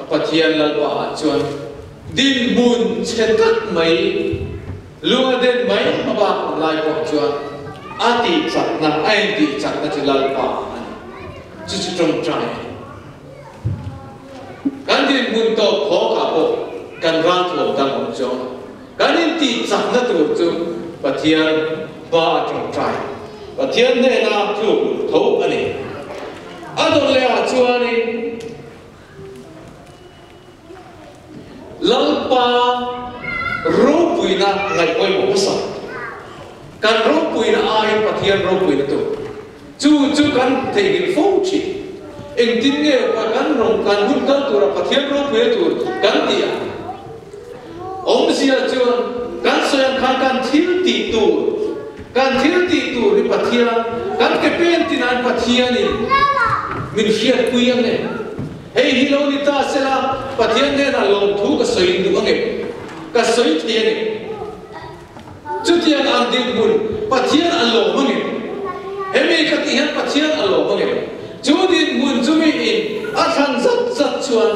apathian lalpa chuan din mun chetak mai lunga den mai aba lai ko chuan ati chakna ai ti chakna chi lalpa chu chu trong trai kan din mun to kho ka po kan ran thom dang om chuan kan din ti chakna tu chu pathian ba trong trai pathian ne na chu tho ani adon le a chuani lalpa ro puina ngai koi mo sa kan ro puina ai pathian ro puina tu chu kan thei gil fo chi eng tin nge pa kan rong kan hun kan tu ra pathian ro puina tu kan ti a om sia chuan kan soyan kan thil ti tu ri pathian kan ke pen tin an pathian ni min hiat puyang ne hey hilo ni ta sela pathian ne na lom thu ka soi du ange ka soi thie ne chutian an din mun pathian an lo mange he me ka ti han pathian an lo mange chu din mun chu mi in a than zat chuan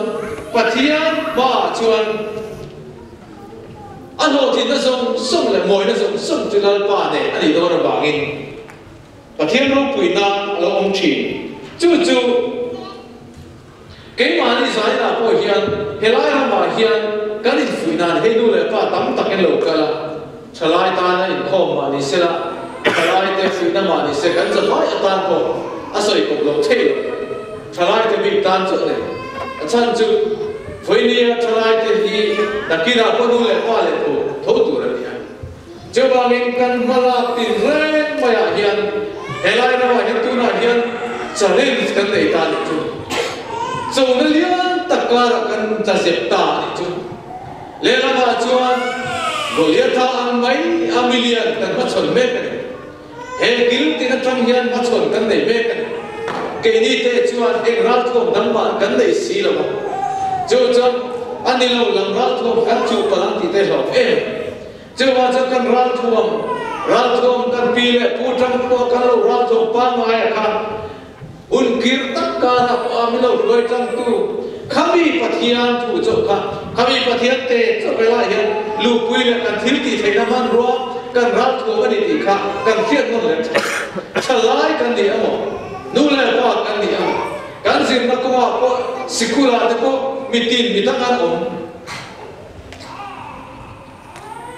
pathian ba chuan an ho tin na song le moi na song chu dal pa ne ani do na bangin pathian ro puina lo om chi chu cái mà đi sai là coi hiền hệ lai ham mà hiền cái gì phụ nạn hay nu là pa tắm tắc cái lỗ cả là trở lại ta này không mà đi xe là trở lại để phụ nạn mà đi xe cái gì phải tan không soi cục lỗ thế trở lại để bị tan chỗ này chân chu với nia trở lại để đi đặc kỳ nào có nu là pa là thô tu là đi chưa bao nhiêu căn mà là tiền rèn mà hiền hệ lai mà hiền tu là hiền challenge kan nei ta ni chu so na lian takara kan ta zep ta ni chu le la ma chuan Goliath ang mai a million kan ma chon me kan he gil tin atang hian ma chon kan nei me kan ke ni te chuan ek ral thom dang ma kan nei si lo chu chuan ani lo lam ral thom kan chu palang ti te lo chu wa chu kan ral thom kan pi le pu tang ko kan lo ral thom pa ma ya ka un kir tak ka na pa mi lo loi tang tu khami pathian tu chu ka khami pathian te chu pe la hian lu pui le kan thil ti theina man ro kan ral thom ani ti kha kan khiat no le chalai kan ni amo nu le pa kan ni amo kan zin na ko ko sikula te ko mitin mitangan om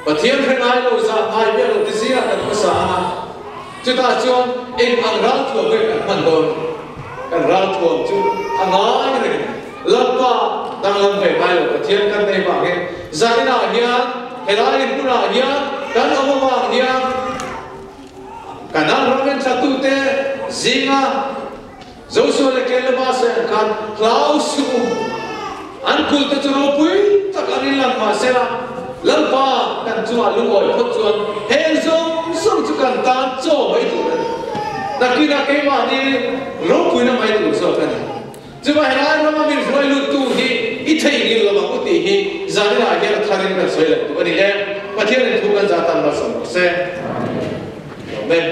pathian khen ai lo za ai be lo ti sia kan ko sa chu ta chuan en ang ral thom be kan man don kan ral thom chu angai ne lapa dang lam ve mai lo pathian kan nei ba ge zaina hian helai pura hian kan omama hian kanan ramen satu te zinga Joshua le kele ba se kan klausu an kul te chu pui tak ani lan ma sera lalpa kan chu alu oi phot chuan he som chu kan tan cho mai tu nakina ke ma ni ro pui na mai tu so kan chu ba helai ma min roi lu tu hi I thei ni lo ma ko ti hi zanina ya tharin kan soi la tu ani le pathian thu kan za tan ma som se amen